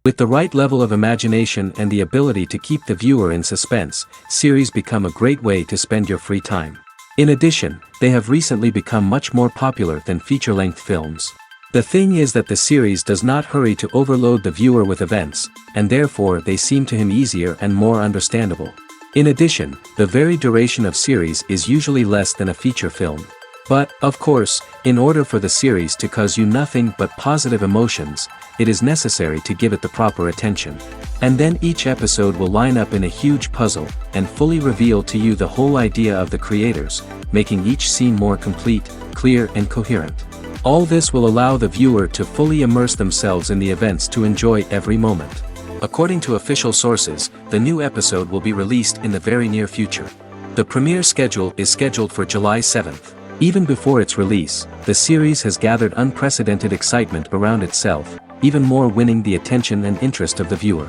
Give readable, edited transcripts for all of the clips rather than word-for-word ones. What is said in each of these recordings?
With the right level of imagination and the ability to keep the viewer in suspense, series become a great way to spend your free time. In addition, they have recently become much more popular than feature-length films. The thing is that the series does not hurry to overload the viewer with events, and therefore they seem to him easier and more understandable. In addition, the very duration of series is usually less than a feature film. But, of course, in order for the series to cause you nothing but positive emotions, it is necessary to give it the proper attention. And then each episode will line up in a huge puzzle, and fully reveal to you the whole idea of the creators, making each scene more complete, clear and coherent. All this will allow the viewer to fully immerse themselves in the events to enjoy every moment. According to official sources, the new episode will be released in the very near future. The premiere schedule is scheduled for July 7th. Even before its release, the series has gathered unprecedented excitement around itself, even more winning the attention and interest of the viewer.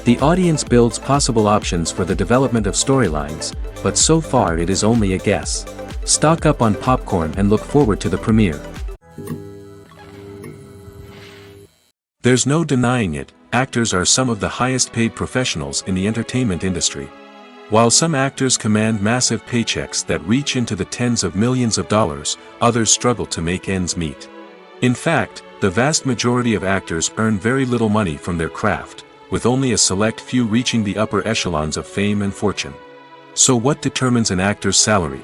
The audience builds possible options for the development of storylines, but so far it is only a guess. Stock up on popcorn and look forward to the premiere. There's no denying it, actors are some of the highest paid professionals in the entertainment industry. While some actors command massive paychecks that reach into the tens of millions of dollars, others struggle to make ends meet. In fact, the vast majority of actors earn very little money from their craft, with only a select few reaching the upper echelons of fame and fortune. So what determines an actor's salary?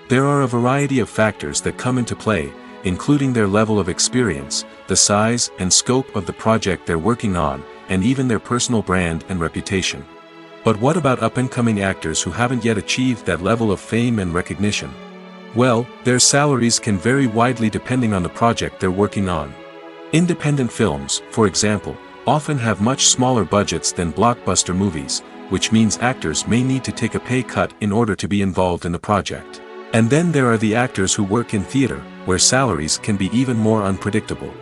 There are a variety of factors that come into play, including their level of experience, the size and scope of the project they're working on, and even their personal brand and reputation. But what about up-and-coming actors who haven't yet achieved that level of fame and recognition? Well, their salaries can vary widely depending on the project they're working on. Independent films, for example, often have much smaller budgets than blockbuster movies, which means actors may need to take a pay cut in order to be involved in the project. And then there are the actors who work in theater, where salaries can be even more unpredictable.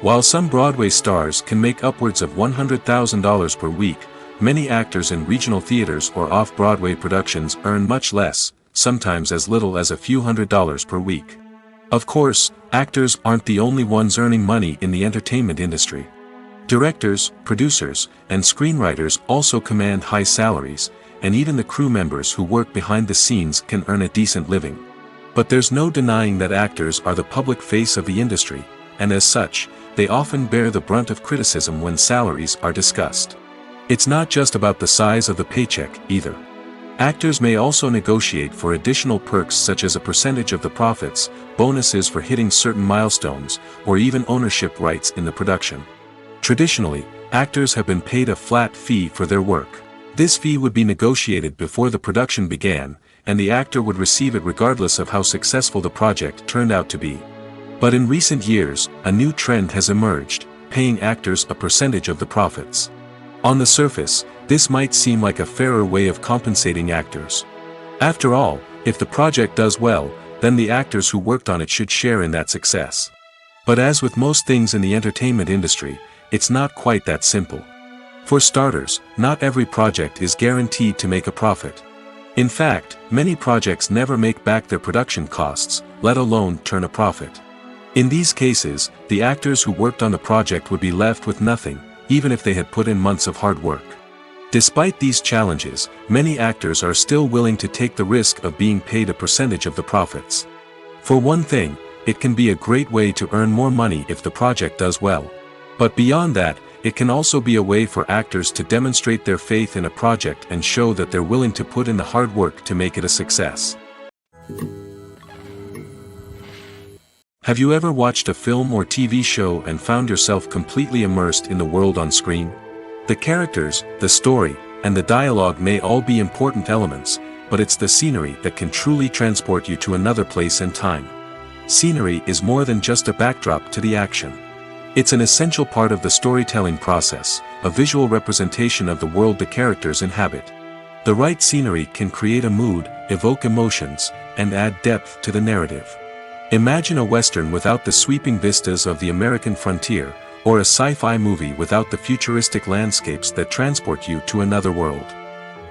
While some Broadway stars can make upwards of $100,000 per week, many actors in regional theaters or off-Broadway productions earn much less, sometimes as little as a few $100s per week. Of course, actors aren't the only ones earning money in the entertainment industry. Directors, producers, and screenwriters also command high salaries, and even the crew members who work behind the scenes can earn a decent living. But there's no denying that actors are the public face of the industry, and as such, they often bear the brunt of criticism when salaries are discussed. It's not just about the size of the paycheck, either. Actors may also negotiate for additional perks such as a percentage of the profits, bonuses for hitting certain milestones, or even ownership rights in the production. Traditionally, actors have been paid a flat fee for their work. This fee would be negotiated before the production began, and the actor would receive it regardless of how successful the project turned out to be. But in recent years, a new trend has emerged, paying actors a percentage of the profits. On the surface, this might seem like a fairer way of compensating actors. After all, if the project does well, then the actors who worked on it should share in that success. But as with most things in the entertainment industry, it's not quite that simple. For starters, not every project is guaranteed to make a profit. In fact, many projects never make back their production costs, let alone turn a profit. In these cases, the actors who worked on the project would be left with nothing, even if they had put in months of hard work. Despite these challenges, many actors are still willing to take the risk of being paid a percentage of the profits. For one thing, it can be a great way to earn more money if the project does well. But beyond that, it can also be a way for actors to demonstrate their faith in a project and show that they're willing to put in the hard work to make it a success. Have you ever watched a film or TV show and found yourself completely immersed in the world on screen? The characters, the story, and the dialogue may all be important elements, but it's the scenery that can truly transport you to another place and time. Scenery is more than just a backdrop to the action. It's an essential part of the storytelling process, a visual representation of the world the characters inhabit. The right scenery can create a mood, evoke emotions, and add depth to the narrative. Imagine a Western without the sweeping vistas of the American frontier, or a sci-fi movie without the futuristic landscapes that transport you to another world.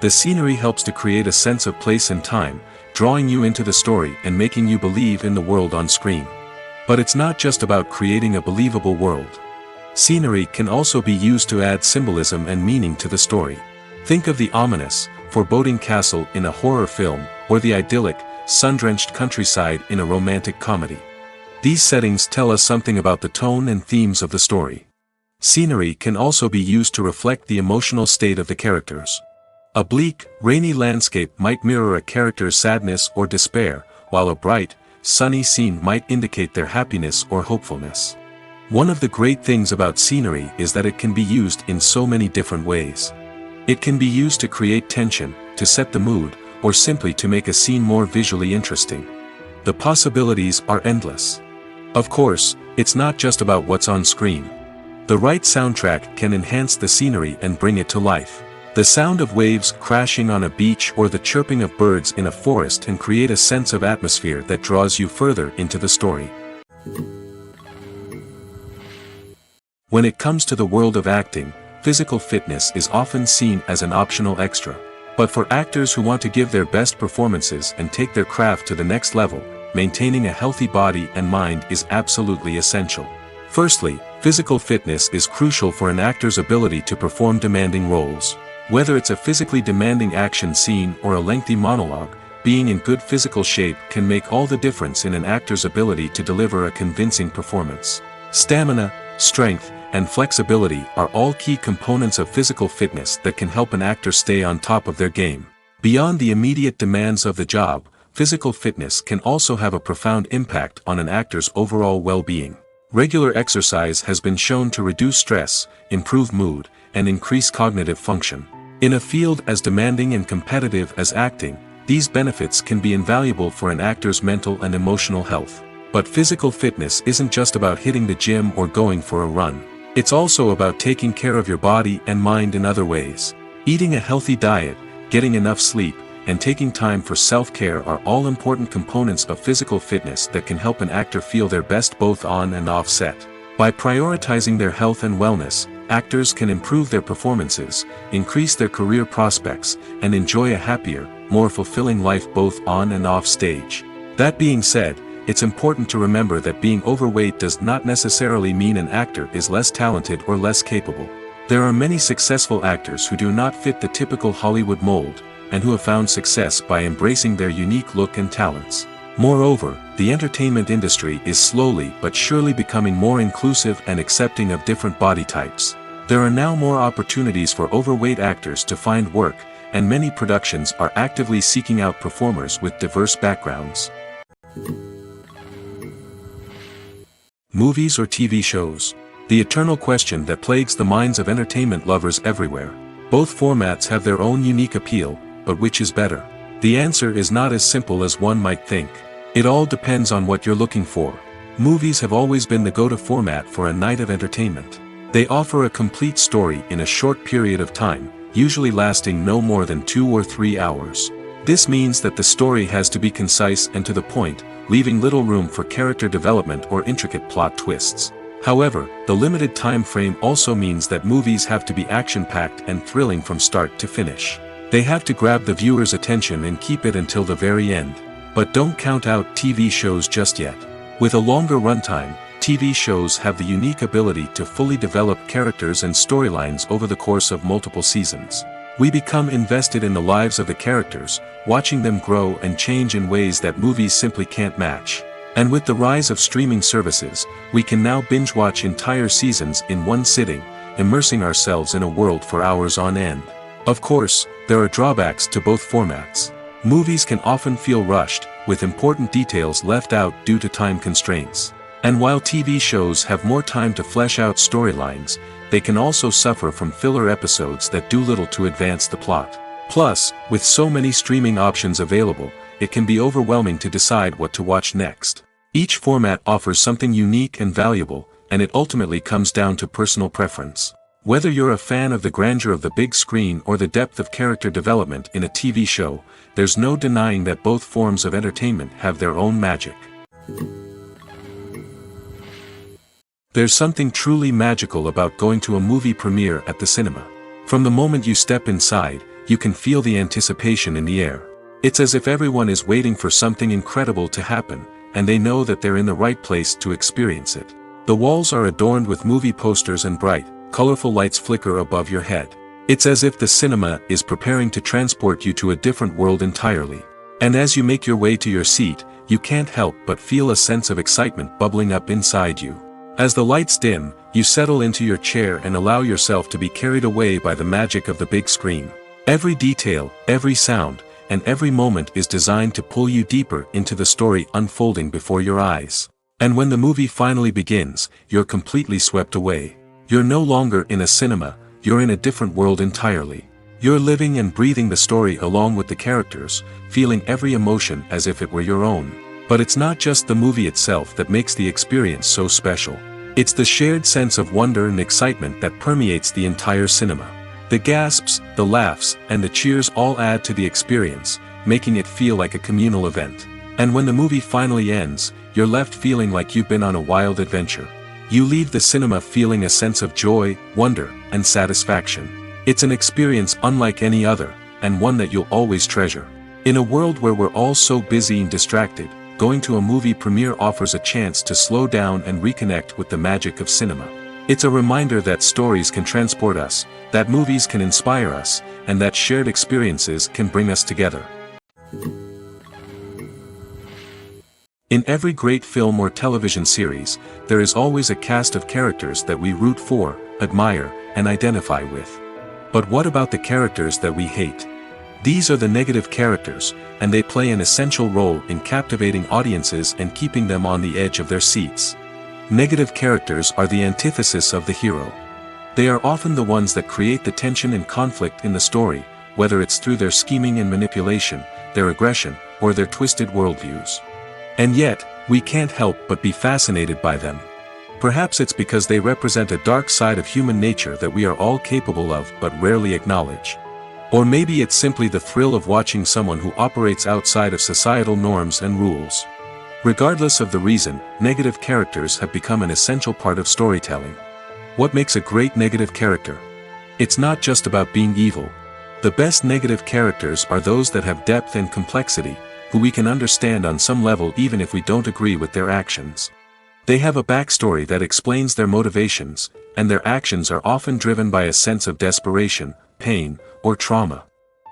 The scenery helps to create a sense of place and time, drawing you into the story and making you believe in the world on screen. But it's not just about creating a believable world. Scenery can also be used to add symbolism and meaning to the story. Think of the ominous, foreboding castle in a horror film, or the idyllic, sun-drenched countryside in a romantic comedy. These settings tell us something about the tone and themes of the story. Scenery can also be used to reflect the emotional state of the characters. A bleak, rainy landscape might mirror a character's sadness or despair, while a bright, sunny scene might indicate their happiness or hopefulness. One of the great things about scenery is that it can be used in so many different ways. It can be used to create tension, to set the mood, or simply to make a scene more visually interesting. The possibilities are endless. Of course, it's not just about what's on screen. The right soundtrack can enhance the scenery and bring it to life. The sound of waves crashing on a beach or the chirping of birds in a forest can create a sense of atmosphere that draws you further into the story. When it comes to the world of acting, physical fitness is often seen as an optional extra. But for actors who want to give their best performances and take their craft to the next level, maintaining a healthy body and mind is absolutely essential. Firstly, physical fitness is crucial for an actor's ability to perform demanding roles. Whether it's a physically demanding action scene or a lengthy monologue, being in good physical shape can make all the difference in an actor's ability to deliver a convincing performance. Stamina, strength, and flexibility are all key components of physical fitness that can help an actor stay on top of their game. Beyond the immediate demands of the job, physical fitness can also have a profound impact on an actor's overall well-being. Regular exercise has been shown to reduce stress, improve mood, and increase cognitive function. In a field as demanding and competitive as acting, these benefits can be invaluable for an actor's mental and emotional health. But physical fitness isn't just about hitting the gym or going for a run. It's also about taking care of your body and mind in other ways. Eating a healthy diet, getting enough sleep, and taking time for self-care are all important components of physical fitness that can help an actor feel their best both on and off set. By prioritizing their health and wellness, actors can improve their performances, increase their career prospects, and enjoy a happier, more fulfilling life both on and off stage. That being said, it's important to remember that being overweight does not necessarily mean an actor is less talented or less capable. There are many successful actors who do not fit the typical Hollywood mold, and who have found success by embracing their unique look and talents. Moreover, the entertainment industry is slowly but surely becoming more inclusive and accepting of different body types. There are now more opportunities for overweight actors to find work, and many productions are actively seeking out performers with diverse backgrounds. Movies or TV shows? The eternal question that plagues the minds of entertainment lovers everywhere. Both formats have their own unique appeal, but which is better? The answer is not as simple as one might think. It all depends on what you're looking for. Movies have always been the go-to format for a night of entertainment. They offer a complete story in a short period of time, usually lasting no more than 2 or 3 hours. This means that the story has to be concise and to the point, leaving little room for character development or intricate plot twists. However, the limited time frame also means that movies have to be action-packed and thrilling from start to finish. They have to grab the viewer's attention and keep it until the very end. But don't count out TV shows just yet. With a longer runtime, TV shows have the unique ability to fully develop characters and storylines over the course of multiple seasons. We become invested in the lives of the characters, watching them grow and change in ways that movies simply can't match. And with the rise of streaming services, we can now binge-watch entire seasons in one sitting, immersing ourselves in a world for hours on end. Of course, there are drawbacks to both formats. Movies can often feel rushed, with important details left out due to time constraints. And while TV shows have more time to flesh out storylines, they can also suffer from filler episodes that do little to advance the plot. Plus, with so many streaming options available, it can be overwhelming to decide what to watch next. Each format offers something unique and valuable, and it ultimately comes down to personal preference. Whether you're a fan of the grandeur of the big screen or the depth of character development in a TV show, there's no denying that both forms of entertainment have their own magic. There's something truly magical about going to a movie premiere at the cinema. From the moment you step inside, you can feel the anticipation in the air. It's as if everyone is waiting for something incredible to happen, and they know that they're in the right place to experience it. The walls are adorned with movie posters and bright, colorful lights flicker above your head. It's as if the cinema is preparing to transport you to a different world entirely. And as you make your way to your seat, you can't help but feel a sense of excitement bubbling up inside you. As the lights dim, you settle into your chair and allow yourself to be carried away by the magic of the big screen. Every detail, every sound, and every moment is designed to pull you deeper into the story unfolding before your eyes. And when the movie finally begins, you're completely swept away. You're no longer in a cinema, you're in a different world entirely. You're living and breathing the story along with the characters, feeling every emotion as if it were your own. But it's not just the movie itself that makes the experience so special. It's the shared sense of wonder and excitement that permeates the entire cinema. The gasps, the laughs, and the cheers all add to the experience, making it feel like a communal event. And when the movie finally ends, you're left feeling like you've been on a wild adventure. You leave the cinema feeling a sense of joy, wonder, and satisfaction. It's an experience unlike any other, and one that you'll always treasure. In a world where we're all so busy and distracted, going to a movie premiere offers a chance to slow down and reconnect with the magic of cinema. It's a reminder that stories can transport us, that movies can inspire us, and that shared experiences can bring us together. In every great film or television series, there is always a cast of characters that we root for, admire, and identify with. But what about the characters that we hate? These are the negative characters, and they play an essential role in captivating audiences and keeping them on the edge of their seats. Negative characters are the antithesis of the hero. They are often the ones that create the tension and conflict in the story, whether it's through their scheming and manipulation, their aggression, or their twisted worldviews. And yet, we can't help but be fascinated by them. Perhaps it's because they represent a dark side of human nature that we are all capable of but rarely acknowledge. Or maybe it's simply the thrill of watching someone who operates outside of societal norms and rules. Regardless of the reason, negative characters have become an essential part of storytelling. What makes a great negative character? It's not just about being evil. The best negative characters are those that have depth and complexity, who we can understand on some level even if we don't agree with their actions. They have a backstory that explains their motivations, and their actions are often driven by a sense of desperation, pain, or trauma.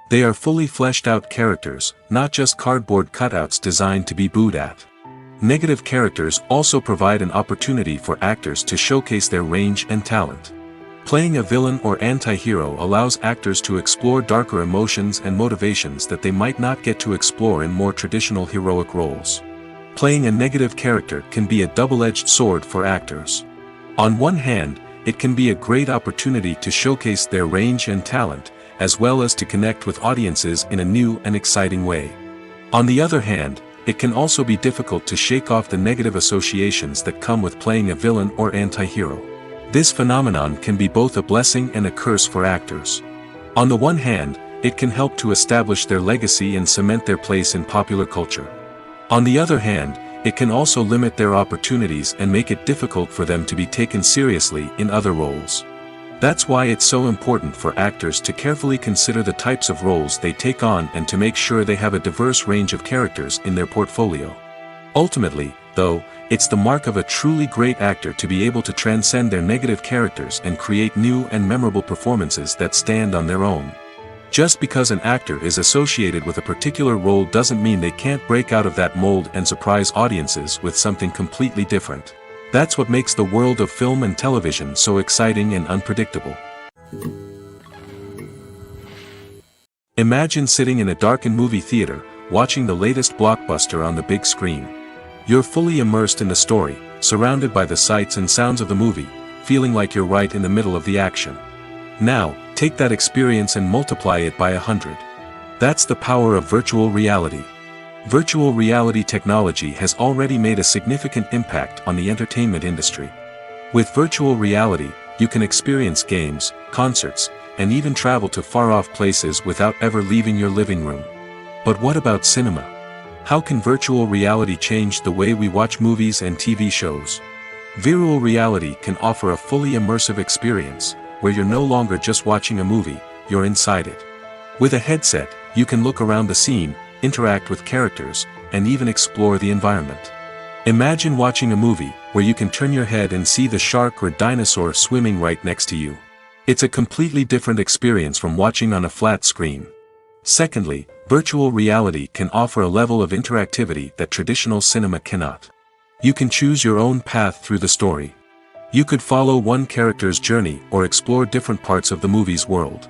They are fully fleshed out characters, not just cardboard cutouts designed to be booed at. Negative characters also provide an opportunity for actors to showcase their range and talent. Playing a villain or anti-hero allows actors to explore darker emotions and motivations that they might not get to explore in more traditional heroic roles. Playing a negative character can be a double-edged sword for actors. On one hand, it can be a great opportunity to showcase their range and talent, as well as to connect with audiences in a new and exciting way. On the other hand, it can also be difficult to shake off the negative associations that come with playing a villain or anti-hero. This phenomenon can be both a blessing and a curse for actors. On the one hand, it can help to establish their legacy and cement their place in popular culture. On the other hand, it can also limit their opportunities and make it difficult for them to be taken seriously in other roles. That's why it's so important for actors to carefully consider the types of roles they take on and to make sure they have a diverse range of characters in their portfolio. Ultimately, though, it's the mark of a truly great actor to be able to transcend their negative characters and create new and memorable performances that stand on their own. Just because an actor is associated with a particular role doesn't mean they can't break out of that mold and surprise audiences with something completely different. That's what makes the world of film and television so exciting and unpredictable. Imagine sitting in a darkened movie theater, watching the latest blockbuster on the big screen. You're fully immersed in the story, surrounded by the sights and sounds of the movie, feeling like you're right in the middle of the action. Now, take that experience and multiply it by 100. That's the power of virtual reality. Virtual reality technology has already made a significant impact on the entertainment industry. With virtual reality, you can experience games, concerts, and even travel to far-off places without ever leaving your living room. But what about cinema? How can virtual reality change the way we watch movies and TV shows? Virtual reality can offer a fully immersive experience, where you're no longer just watching a movie, you're inside it. With a headset, you can look around the scene, interact with characters, and even explore the environment. Imagine watching a movie where you can turn your head and see the shark or dinosaur swimming right next to you. It's a completely different experience from watching on a flat screen. Secondly, virtual reality can offer a level of interactivity that traditional cinema cannot. You can choose your own path through the story. You could follow one character's journey or explore different parts of the movie's world.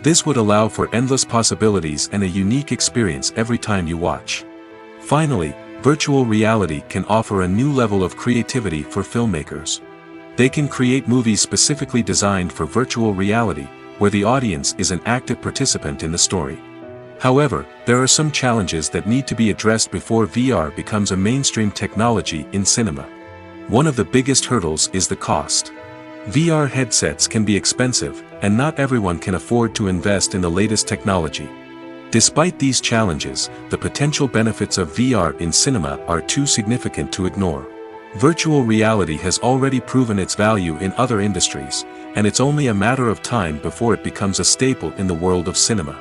This would allow for endless possibilities and a unique experience every time you watch. Finally, virtual reality can offer a new level of creativity for filmmakers. They can create movies specifically designed for virtual reality, where the audience is an active participant in the story. However, there are some challenges that need to be addressed before VR becomes a mainstream technology in cinema. One of the biggest hurdles is the cost. VR headsets can be expensive, and not everyone can afford to invest in the latest technology. Despite these challenges, the potential benefits of VR in cinema are too significant to ignore. Virtual reality has already proven its value in other industries, and it's only a matter of time before it becomes a staple in the world of cinema.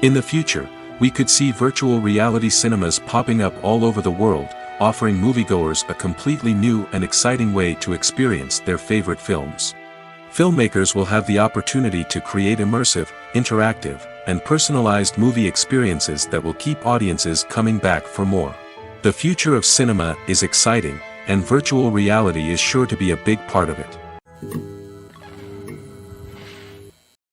In the future, we could see virtual reality cinemas popping up all over the world, offering moviegoers a completely new and exciting way to experience their favorite films. Filmmakers will have the opportunity to create immersive, interactive, and personalized movie experiences that will keep audiences coming back for more. The future of cinema is exciting, and virtual reality is sure to be a big part of it.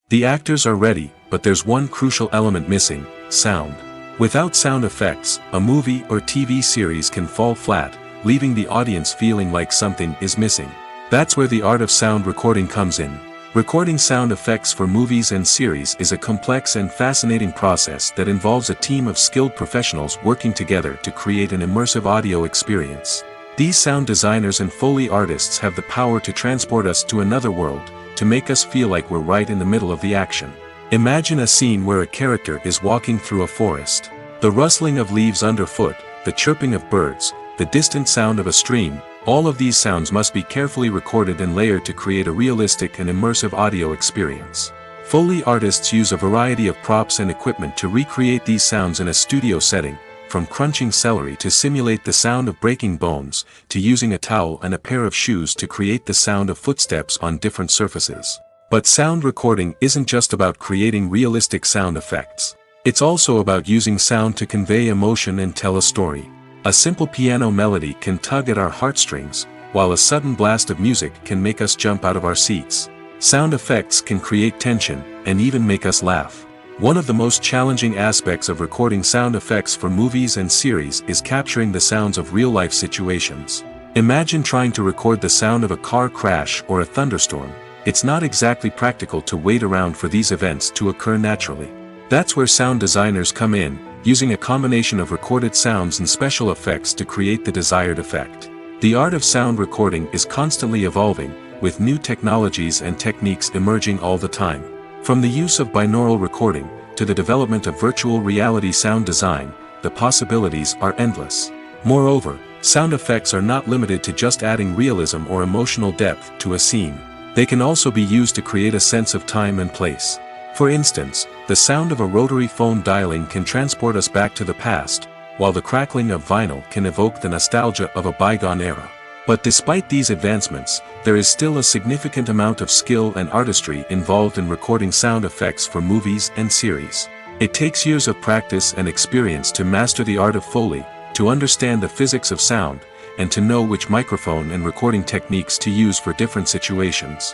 The actors are ready, but there's one crucial element missing: sound. Without sound effects, a movie or TV series can fall flat, leaving the audience feeling like something is missing. That's where the art of sound recording comes in. Recording sound effects for movies and series is a complex and fascinating process that involves a team of skilled professionals working together to create an immersive audio experience. These sound designers and Foley artists have the power to transport us to another world, to make us feel like we're right in the middle of the action. Imagine a scene where a character is walking through a forest. The rustling of leaves underfoot, the chirping of birds, the distant sound of a stream, all of these sounds must be carefully recorded and layered to create a realistic and immersive audio experience. Foley artists use a variety of props and equipment to recreate these sounds in a studio setting, from crunching celery to simulate the sound of breaking bones, to using a towel and a pair of shoes to create the sound of footsteps on different surfaces. But sound recording isn't just about creating realistic sound effects. It's also about using sound to convey emotion and tell a story. A simple piano melody can tug at our heartstrings, while a sudden blast of music can make us jump out of our seats. Sound effects can create tension, and even make us laugh. One of the most challenging aspects of recording sound effects for movies and series is capturing the sounds of real-life situations. Imagine trying to record the sound of a car crash or a thunderstorm. It's not exactly practical to wait around for these events to occur naturally. That's where sound designers come in, using a combination of recorded sounds and special effects to create the desired effect. The art of sound recording is constantly evolving, with new technologies and techniques emerging all the time. From the use of binaural recording, to the development of virtual reality sound design, the possibilities are endless. Moreover, sound effects are not limited to just adding realism or emotional depth to a scene. They can also be used to create a sense of time and place. For instance, the sound of a rotary phone dialing can transport us back to the past, while the crackling of vinyl can evoke the nostalgia of a bygone era. But despite these advancements, there is still a significant amount of skill and artistry involved in recording sound effects for movies and series. It takes years of practice and experience to master the art of Foley, to understand the physics of sound, and to know which microphone and recording techniques to use for different situations.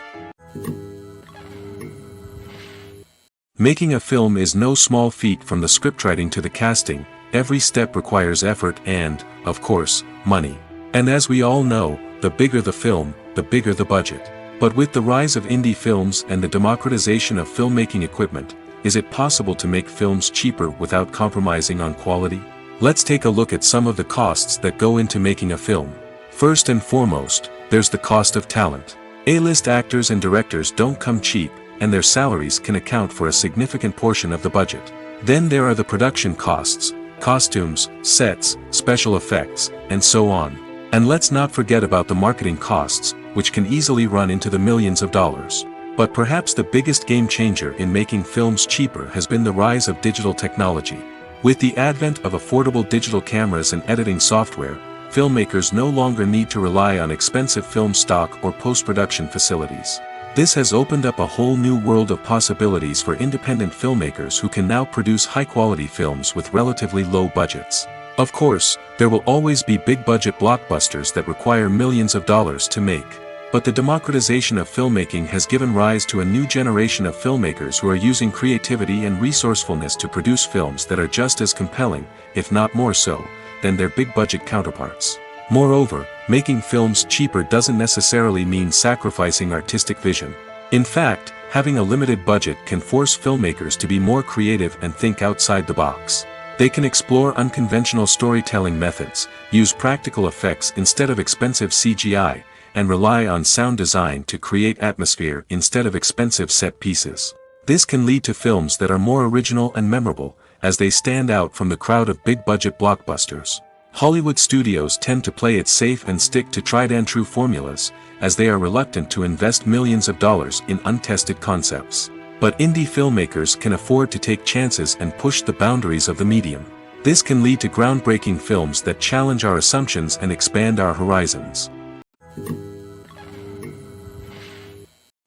Making a film is no small feat. From the scriptwriting to the casting, every step requires effort and, of course, money. And as we all know, the bigger the film, the bigger the budget. But with the rise of indie films and the democratization of filmmaking equipment, is it possible to make films cheaper without compromising on quality? Let's take a look at some of the costs that go into making a film. First and foremost, there's the cost of talent. A-list actors and directors don't come cheap, and their salaries can account for a significant portion of the budget. Then there are the production costs, costumes, sets, special effects, and so on. And let's not forget about the marketing costs, which can easily run into the millions of dollars. But perhaps the biggest game changer in making films cheaper has been the rise of digital technology. With the advent of affordable digital cameras and editing software, filmmakers no longer need to rely on expensive film stock or post-production facilities. This has opened up a whole new world of possibilities for independent filmmakers who can now produce high-quality films with relatively low budgets. Of course, there will always be big-budget blockbusters that require millions of dollars to make. But the democratization of filmmaking has given rise to a new generation of filmmakers who are using creativity and resourcefulness to produce films that are just as compelling, if not more so, than their big-budget counterparts. Moreover, making films cheaper doesn't necessarily mean sacrificing artistic vision. In fact, having a limited budget can force filmmakers to be more creative and think outside the box. They can explore unconventional storytelling methods, use practical effects instead of expensive CGI, and rely on sound design to create atmosphere instead of expensive set pieces. This can lead to films that are more original and memorable, as they stand out from the crowd of big-budget blockbusters. Hollywood studios tend to play it safe and stick to tried-and-true formulas, as they are reluctant to invest millions of dollars in untested concepts. But indie filmmakers can afford to take chances and push the boundaries of the medium. This can lead to groundbreaking films that challenge our assumptions and expand our horizons.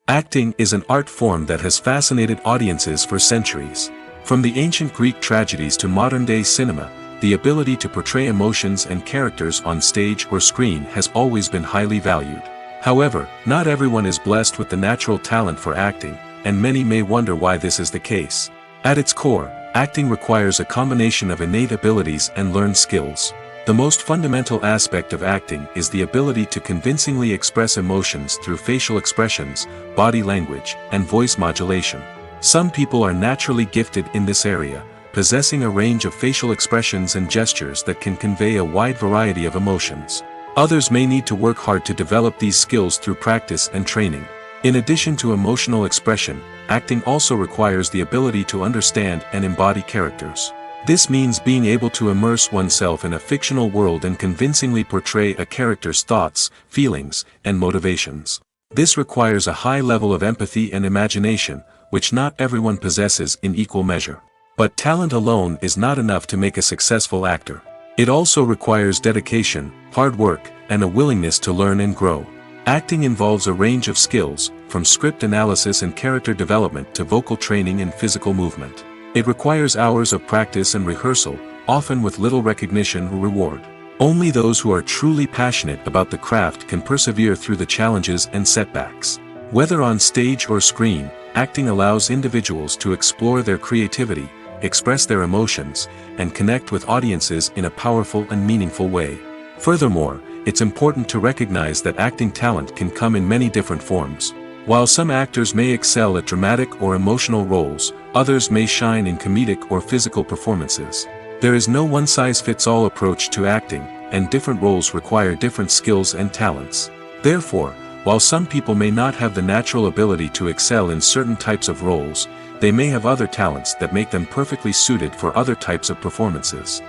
Acting is an art form that has fascinated audiences for centuries. From the ancient Greek tragedies to modern-day cinema, the ability to portray emotions and characters on stage or screen has always been highly valued. However, not everyone is blessed with the natural talent for acting, and many may wonder why this is the case. At its core, acting requires a combination of innate abilities and learned skills. The most fundamental aspect of acting is the ability to convincingly express emotions through facial expressions, body language, and voice modulation. Some people are naturally gifted in this area, possessing a range of facial expressions and gestures that can convey a wide variety of emotions. Others may need to work hard to develop these skills through practice and training. In addition to emotional expression, acting also requires the ability to understand and embody characters. This means being able to immerse oneself in a fictional world and convincingly portray a character's thoughts, feelings, and motivations. This requires a high level of empathy and imagination, which not everyone possesses in equal measure. But talent alone is not enough to make a successful actor. It also requires dedication, hard work, and a willingness to learn and grow. Acting involves a range of skills, from script analysis and character development to vocal training and physical movement. It requires hours of practice and rehearsal, often with little recognition or reward. Only those who are truly passionate about the craft can persevere through the challenges and setbacks. Whether on stage or screen, acting allows individuals to explore their creativity, express their emotions, and connect with audiences in a powerful and meaningful way. Furthermore, it's important to recognize that acting talent can come in many different forms. While some actors may excel at dramatic or emotional roles, others may shine in comedic or physical performances. There is no one-size-fits-all approach to acting, and different roles require different skills and talents. Therefore, while some people may not have the natural ability to excel in certain types of roles, they may have other talents that make them perfectly suited for other types of performances.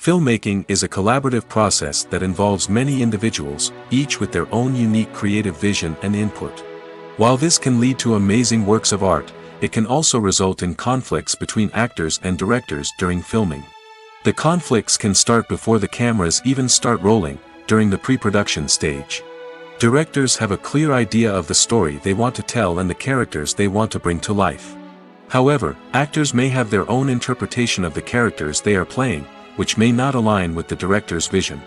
Filmmaking is a collaborative process that involves many individuals, each with their own unique creative vision and input. While this can lead to amazing works of art, it can also result in conflicts between actors and directors during filming. The conflicts can start before the cameras even start rolling, during the pre-production stage. Directors have a clear idea of the story they want to tell and the characters they want to bring to life. However, actors may have their own interpretation of the characters they are playing, which may not align with the director's vision.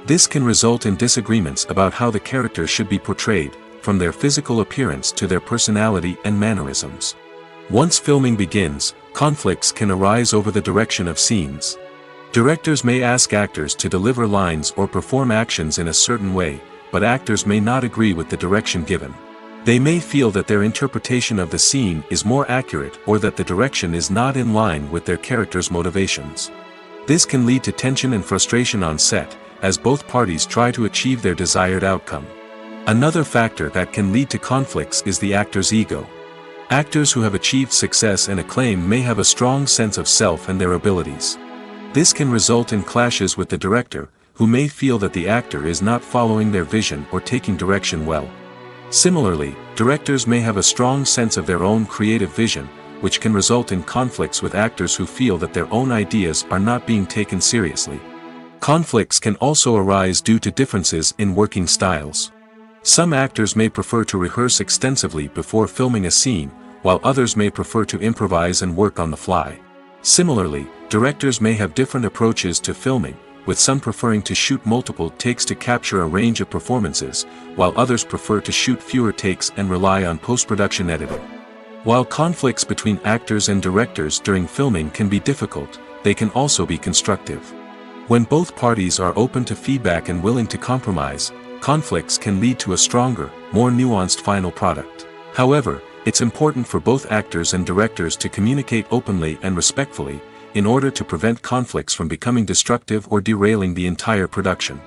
This can result in disagreements about how the characters should be portrayed, from their physical appearance to their personality and mannerisms. Once filming begins, conflicts can arise over the direction of scenes. Directors may ask actors to deliver lines or perform actions in a certain way, but actors may not agree with the direction given. They may feel that their interpretation of the scene is more accurate or that the direction is not in line with their character's motivations. This can lead to tension and frustration on set, as both parties try to achieve their desired outcome. Another factor that can lead to conflicts is the actor's ego. Actors who have achieved success and acclaim may have a strong sense of self and their abilities. This can result in clashes with the director, who may feel that the actor is not following their vision or taking direction well. Similarly, directors may have a strong sense of their own creative vision, which can result in conflicts with actors who feel that their own ideas are not being taken seriously. Conflicts can also arise due to differences in working styles. Some actors may prefer to rehearse extensively before filming a scene, while others may prefer to improvise and work on the fly. Similarly, directors may have different approaches to filming, with some preferring to shoot multiple takes to capture a range of performances, while others prefer to shoot fewer takes and rely on post-production editing. While conflicts between actors and directors during filming can be difficult, they can also be constructive. When both parties are open to feedback and willing to compromise, conflicts can lead to a stronger, more nuanced final product. However, it's important for both actors and directors to communicate openly and respectfully, in order to prevent conflicts from becoming destructive or derailing the entire production.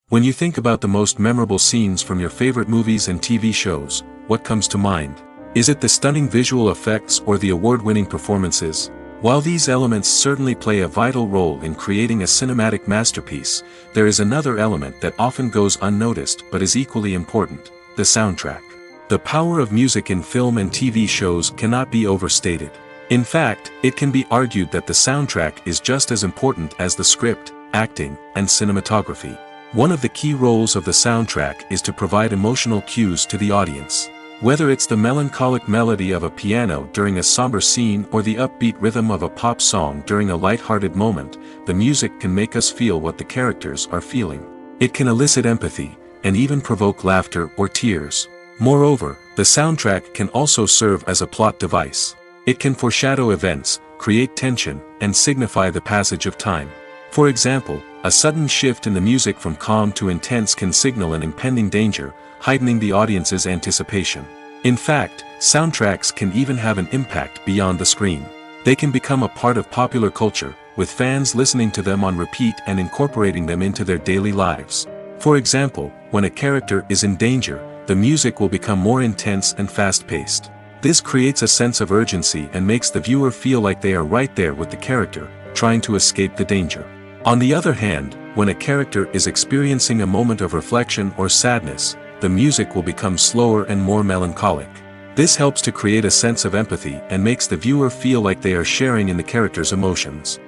When you think about the most memorable scenes from your favorite movies and TV shows, what comes to mind? Is it the stunning visual effects or the award-winning performances? While these elements certainly play a vital role in creating a cinematic masterpiece, there is another element that often goes unnoticed but is equally important: the soundtrack. The power of music in film and TV shows cannot be overstated. In fact, it can be argued that the soundtrack is just as important as the script, acting, and cinematography. One of the key roles of the soundtrack is to provide emotional cues to the audience. Whether it's the melancholic melody of a piano during a somber scene or the upbeat rhythm of a pop song during a light-hearted moment, the music can make us feel what the characters are feeling. It can elicit empathy, and even provoke laughter or tears. Moreover, the soundtrack can also serve as a plot device. It can foreshadow events, create tension, and signify the passage of time. For example, a sudden shift in the music from calm to intense can signal an impending danger, heightening the audience's anticipation. In fact, soundtracks can even have an impact beyond the screen. They can become a part of popular culture, with fans listening to them on repeat and incorporating them into their daily lives. For example, when a character is in danger, the music will become more intense and fast-paced. This creates a sense of urgency and makes the viewer feel like they are right there with the character, trying to escape the danger. On the other hand, when a character is experiencing a moment of reflection or sadness, the music will become slower and more melancholic. This helps to create a sense of empathy and makes the viewer feel like they are sharing in the character's emotions.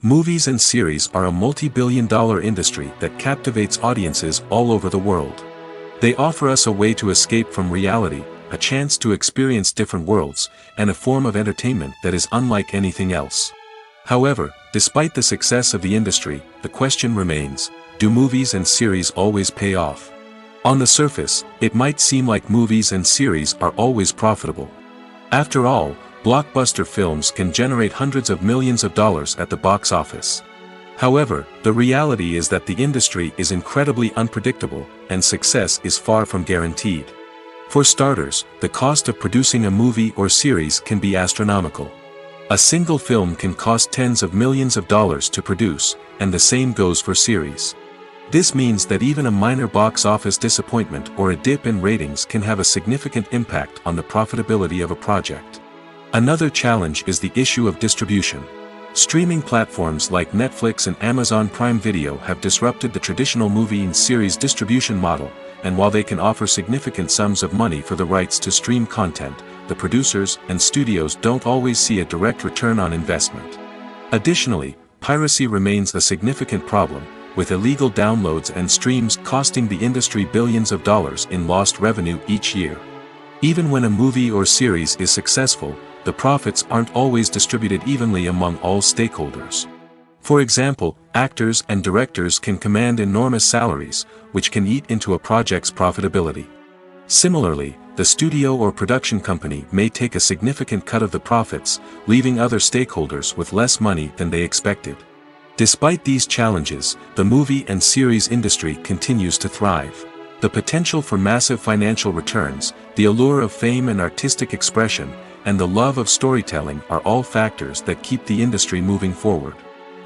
Movies and series are a multi-billion-dollar industry that captivates audiences all over the world. They offer us a way to escape from reality, a chance to experience different worlds, and a form of entertainment that is unlike anything else. However, despite the success of the industry, the question remains: do movies and series always pay off? On the surface, it might seem like movies and series are always profitable. After all, blockbuster films can generate hundreds of millions of dollars at the box office. However, the reality is that the industry is incredibly unpredictable, and success is far from guaranteed. For starters, the cost of producing a movie or series can be astronomical. A single film can cost tens of millions of dollars to produce, and the same goes for series. This means that even a minor box office disappointment or a dip in ratings can have a significant impact on the profitability of a project. Another challenge is the issue of distribution. Streaming platforms like Netflix and Amazon Prime Video have disrupted the traditional movie and series distribution model, and while they can offer significant sums of money for the rights to stream content, the producers and studios don't always see a direct return on investment. Additionally, piracy remains a significant problem, with illegal downloads and streams costing the industry billions of dollars in lost revenue each year. Even when a movie or series is successful, the profits aren't always distributed evenly among all stakeholders. For example, actors and directors can command enormous salaries, which can eat into a project's profitability. Similarly, the studio or production company may take a significant cut of the profits, leaving other stakeholders with less money than they expected. Despite these challenges, the movie and series industry continues to thrive. The potential for massive financial returns, the allure of fame and artistic expression, and the love of storytelling are all factors that keep the industry moving forward.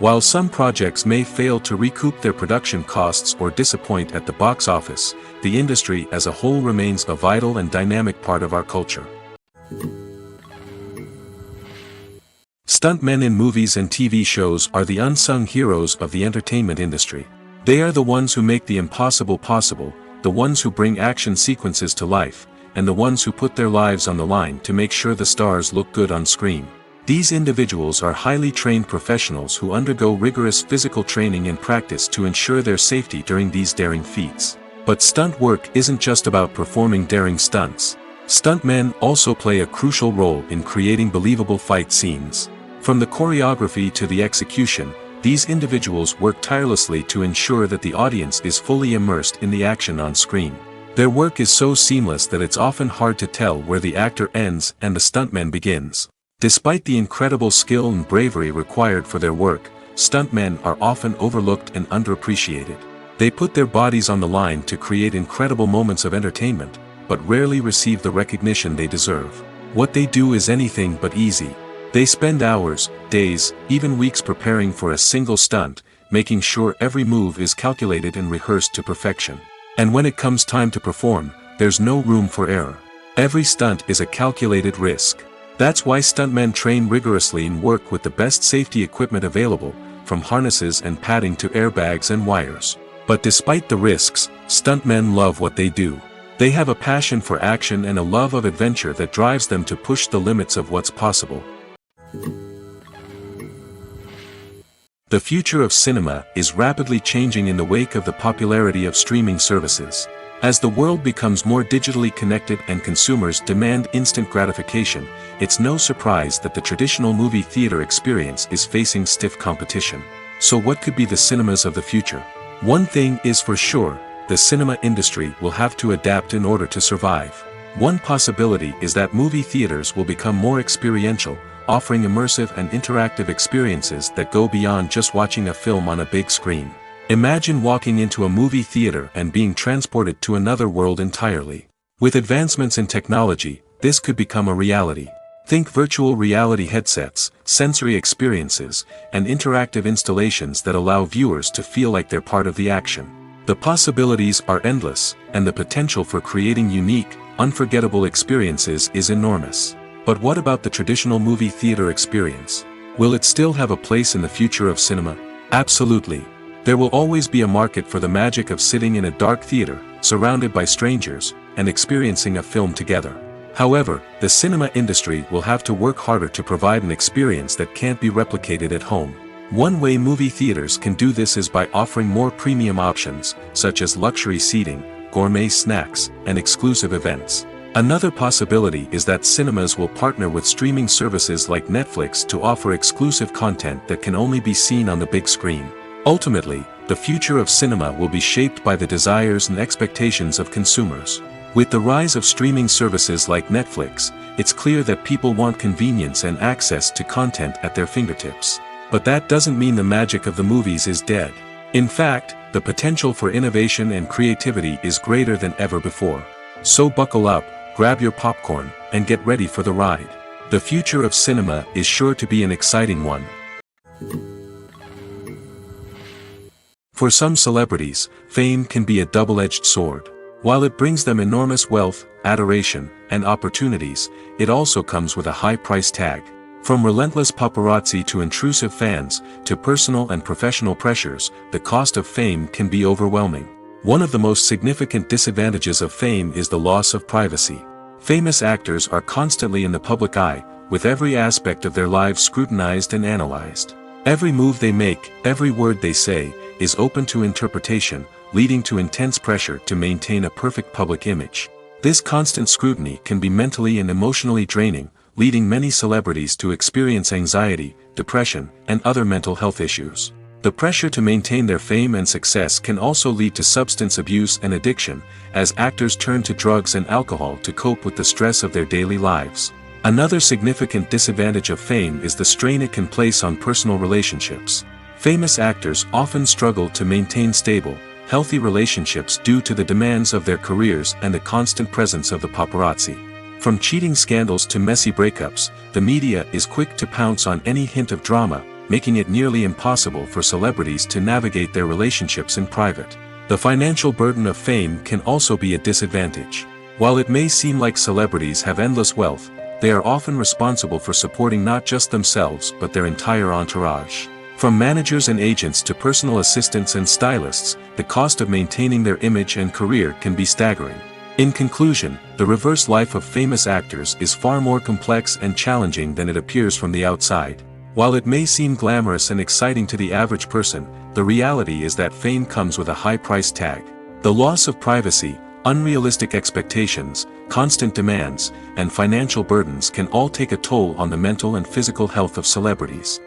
While some projects may fail to recoup their production costs or disappoint at the box office, the industry as a whole remains a vital and dynamic part of our culture. Stuntmen in movies and TV shows are the unsung heroes of the entertainment industry. They are the ones who make the impossible possible, the ones who bring action sequences to life, and the ones who put their lives on the line to make sure the stars look good on screen. These individuals are highly trained professionals who undergo rigorous physical training and practice to ensure their safety during these daring feats. But stunt work isn't just about performing daring stunts. Stuntmen also play a crucial role in creating believable fight scenes. From the choreography to the execution, these individuals work tirelessly to ensure that the audience is fully immersed in the action on screen. Their work is so seamless that it's often hard to tell where the actor ends and the stuntman begins. Despite the incredible skill and bravery required for their work, stuntmen are often overlooked and underappreciated. They put their bodies on the line to create incredible moments of entertainment, but rarely receive the recognition they deserve. What they do is anything but easy. They spend hours, days, even weeks preparing for a single stunt, making sure every move is calculated and rehearsed to perfection. And when it comes time to perform, there's no room for error. Every stunt is a calculated risk. That's why stuntmen train rigorously and work with the best safety equipment available, from harnesses and padding to airbags and wires. But despite the risks, stuntmen love what they do. They have a passion for action and a love of adventure that drives them to push the limits of what's possible. The future of cinema is rapidly changing in the wake of the popularity of streaming services. As the world becomes more digitally connected and consumers demand instant gratification, it's no surprise that the traditional movie theater experience is facing stiff competition. So what could be the cinemas of the future? One thing is for sure, the cinema industry will have to adapt in order to survive. One possibility is that movie theaters will become more experiential, offering immersive and interactive experiences that go beyond just watching a film on a big screen. Imagine walking into a movie theater and being transported to another world entirely. With advancements in technology, this could become a reality. Think virtual reality headsets, sensory experiences, and interactive installations that allow viewers to feel like they're part of the action. The possibilities are endless, and the potential for creating unique, unforgettable experiences is enormous. But what about the traditional movie theater experience? Will it still have a place in the future of cinema? Absolutely. There will always be a market for the magic of sitting in a dark theater, surrounded by strangers, and experiencing a film together. However, the cinema industry will have to work harder to provide an experience that can't be replicated at home. One way movie theaters can do this is by offering more premium options, such as luxury seating, gourmet snacks, and exclusive events. Another possibility is that cinemas will partner with streaming services like Netflix to offer exclusive content that can only be seen on the big screen. Ultimately, the future of cinema will be shaped by the desires and expectations of consumers. With the rise of streaming services like Netflix, it's clear that people want convenience and access to content at their fingertips. But that doesn't mean the magic of the movies is dead. In fact, the potential for innovation and creativity is greater than ever before. So buckle up, grab your popcorn, and get ready for the ride. The future of cinema is sure to be an exciting one. For some celebrities, fame can be a double-edged sword. While it brings them enormous wealth, adoration, and opportunities, it also comes with a high price tag. From relentless paparazzi to intrusive fans, to personal and professional pressures, the cost of fame can be overwhelming. One of the most significant disadvantages of fame is the loss of privacy. Famous actors are constantly in the public eye, with every aspect of their lives scrutinized and analyzed. Every move they make, every word they say, is open to interpretation, leading to intense pressure to maintain a perfect public image. This constant scrutiny can be mentally and emotionally draining, leading many celebrities to experience anxiety, depression, and other mental health issues. The pressure to maintain their fame and success can also lead to substance abuse and addiction, as actors turn to drugs and alcohol to cope with the stress of their daily lives. Another significant disadvantage of fame is the strain it can place on personal relationships. Famous actors often struggle to maintain stable, healthy relationships due to the demands of their careers and the constant presence of the paparazzi. From cheating scandals to messy breakups, the media is quick to pounce on any hint of drama, making it nearly impossible for celebrities to navigate their relationships in private. The financial burden of fame can also be a disadvantage. While it may seem like celebrities have endless wealth, they are often responsible for supporting not just themselves but their entire entourage. From managers and agents to personal assistants and stylists, the cost of maintaining their image and career can be staggering. In conclusion, the reverse life of famous actors is far more complex and challenging than it appears from the outside. While it may seem glamorous and exciting to the average person, the reality is that fame comes with a high price tag. The loss of privacy, unrealistic expectations, constant demands, and financial burdens can all take a toll on the mental and physical health of celebrities.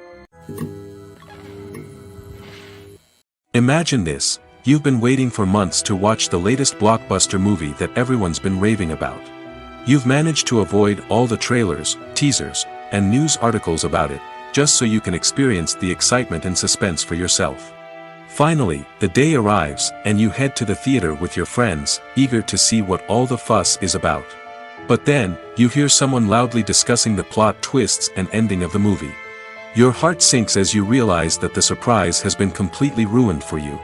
Imagine this: you've been waiting for months to watch the latest blockbuster movie that everyone's been raving about. You've managed to avoid all the trailers, teasers, and news articles about it, just so you can experience the excitement and suspense for yourself. Finally, the day arrives, and you head to the theater with your friends, eager to see what all the fuss is about. But then, you hear someone loudly discussing the plot twists and ending of the movie. Your heart sinks as you realize that the surprise has been completely ruined for you.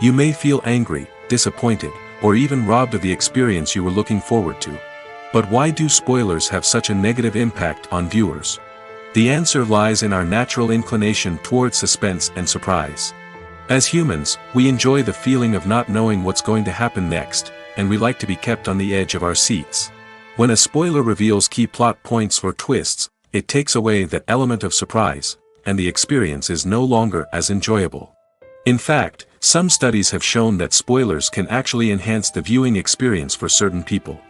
You may feel angry, disappointed, or even robbed of the experience you were looking forward to. But why do spoilers have such a negative impact on viewers? The answer lies in our natural inclination towards suspense and surprise. As humans, we enjoy the feeling of not knowing what's going to happen next, and we like to be kept on the edge of our seats. When a spoiler reveals key plot points or twists, it takes away that element of surprise, and the experience is no longer as enjoyable. In fact, some studies have shown that spoilers can actually enhance the viewing experience for certain people.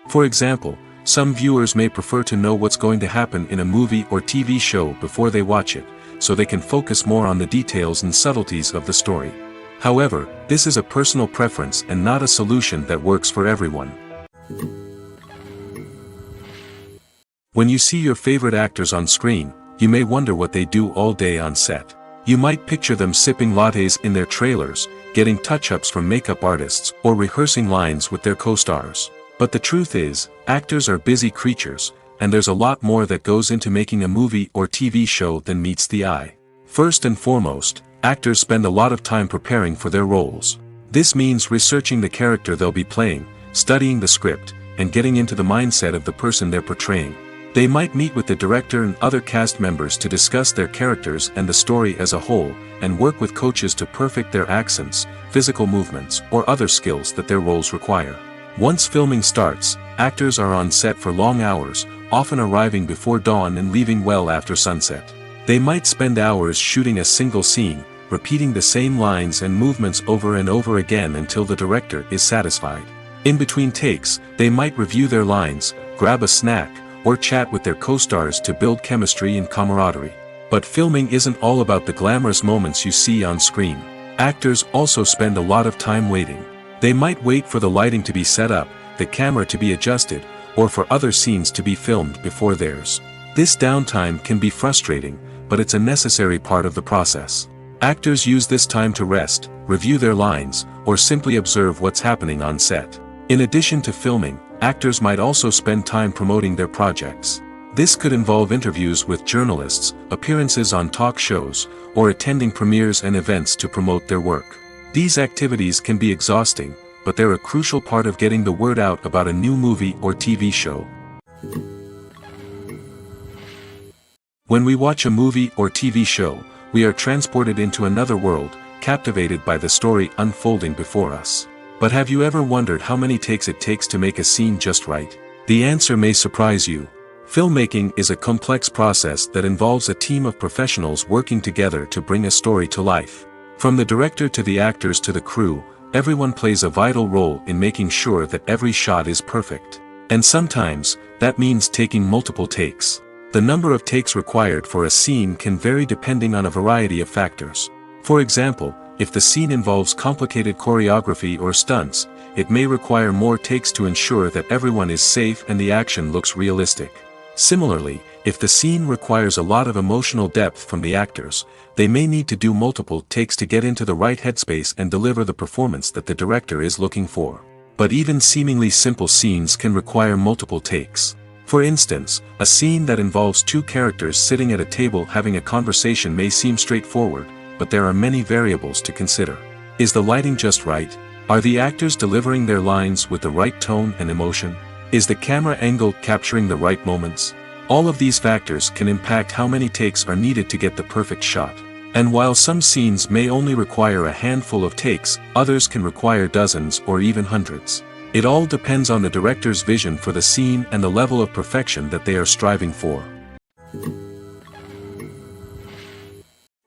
For example, some viewers may prefer to know what's going to happen in a movie or TV show before they watch it, so they can focus more on the details and subtleties of the story. However, this is a personal preference and not a solution that works for everyone. When you see your favorite actors on screen, you may wonder what they do all day on set. You might picture them sipping lattes in their trailers, getting touch-ups from makeup artists, or rehearsing lines with their co-stars. But the truth is, actors are busy creatures, and there's a lot more that goes into making a movie or TV show than meets the eye. First and foremost, actors spend a lot of time preparing for their roles. This means researching the character they'll be playing, studying the script, and getting into the mindset of the person they're portraying. They might meet with the director and other cast members to discuss their characters and the story as a whole, and work with coaches to perfect their accents, physical movements, or other skills that their roles require. Once filming starts, actors are on set for long hours, often arriving before dawn and leaving well after sunset. They might spend hours shooting a single scene, repeating the same lines and movements over and over again until the director is satisfied. In between takes, they might review their lines, grab a snack, or chat with their co-stars to build chemistry and camaraderie. But filming isn't all about the glamorous moments you see on screen. Actors also spend a lot of time waiting. They might wait for the lighting to be set up, the camera to be adjusted, or for other scenes to be filmed before theirs. This downtime can be frustrating, but it's a necessary part of the process. Actors use this time to rest, review their lines, or simply observe what's happening on set. In addition to filming, actors might also spend time promoting their projects. This could involve interviews with journalists, appearances on talk shows, or attending premieres and events to promote their work. These activities can be exhausting, but they're a crucial part of getting the word out about a new movie or TV show. When we watch a movie or TV show, we are transported into another world, captivated by the story unfolding before us. But have you ever wondered how many takes it takes to make a scene just right? The answer may surprise you. Filmmaking is a complex process that involves a team of professionals working together to bring a story to life. From the director to the actors to the crew, everyone plays a vital role in making sure that every shot is perfect. And sometimes, that means taking multiple takes. The number of takes required for a scene can vary depending on a variety of factors. For example, if the scene involves complicated choreography or stunts, it may require more takes to ensure that everyone is safe and the action looks realistic. Similarly, if the scene requires a lot of emotional depth from the actors, they may need to do multiple takes to get into the right headspace and deliver the performance that the director is looking for. But even seemingly simple scenes can require multiple takes. For instance, a scene that involves two characters sitting at a table having a conversation may seem straightforward, but there are many variables to consider. Is the lighting just right? Are the actors delivering their lines with the right tone and emotion? Is the camera angle capturing the right moments? All of these factors can impact how many takes are needed to get the perfect shot. And while some scenes may only require a handful of takes, others can require dozens or even hundreds. It all depends on the director's vision for the scene and the level of perfection that they are striving for.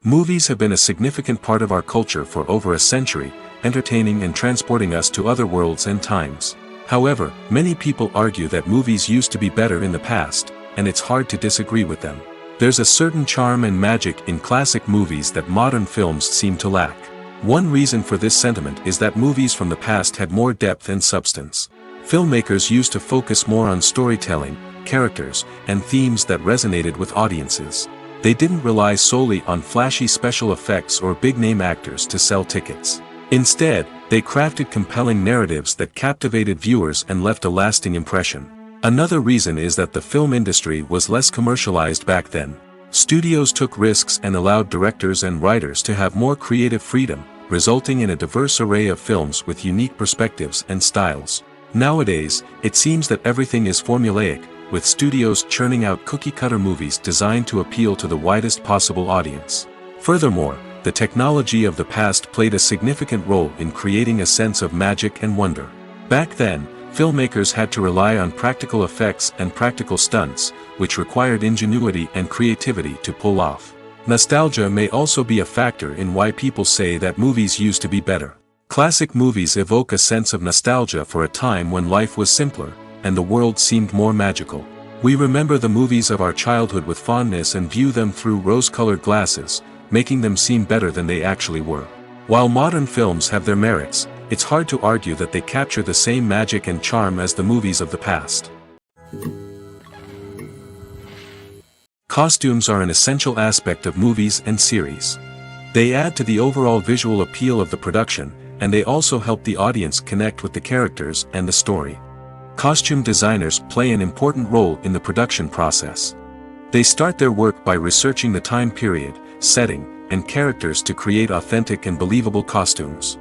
Movies have been a significant part of our culture for over a century, entertaining and transporting us to other worlds and times. However, many people argue that movies used to be better in the past, and it's hard to disagree with them. There's a certain charm and magic in classic movies that modern films seem to lack. One reason for this sentiment is that movies from the past had more depth and substance. Filmmakers used to focus more on storytelling, characters, and themes that resonated with audiences. They didn't rely solely on flashy special effects or big-name actors to sell tickets. Instead, they crafted compelling narratives that captivated viewers and left a lasting impression. Another reason is that the film industry was less commercialized back then. Studios took risks and allowed directors and writers to have more creative freedom, resulting in a diverse array of films with unique perspectives and styles. Nowadays, it seems that everything is formulaic, with studios churning out cookie-cutter movies designed to appeal to the widest possible audience. Furthermore, the technology of the past played a significant role in creating a sense of magic and wonder. Back then, filmmakers had to rely on practical effects and practical stunts, which required ingenuity and creativity to pull off. Nostalgia may also be a factor in why people say that movies used to be better. Classic movies evoke a sense of nostalgia for a time when life was simpler, and the world seemed more magical. We remember the movies of our childhood with fondness and view them through rose-colored glasses, making them seem better than they actually were. While modern films have their merits, it's hard to argue that they capture the same magic and charm as the movies of the past. Costumes are an essential aspect of movies and series. They add to the overall visual appeal of the production, and they also help the audience connect with the characters and the story. Costume designers play an important role in the production process. They start their work by researching the time period, setting, and characters to create authentic and believable costumes.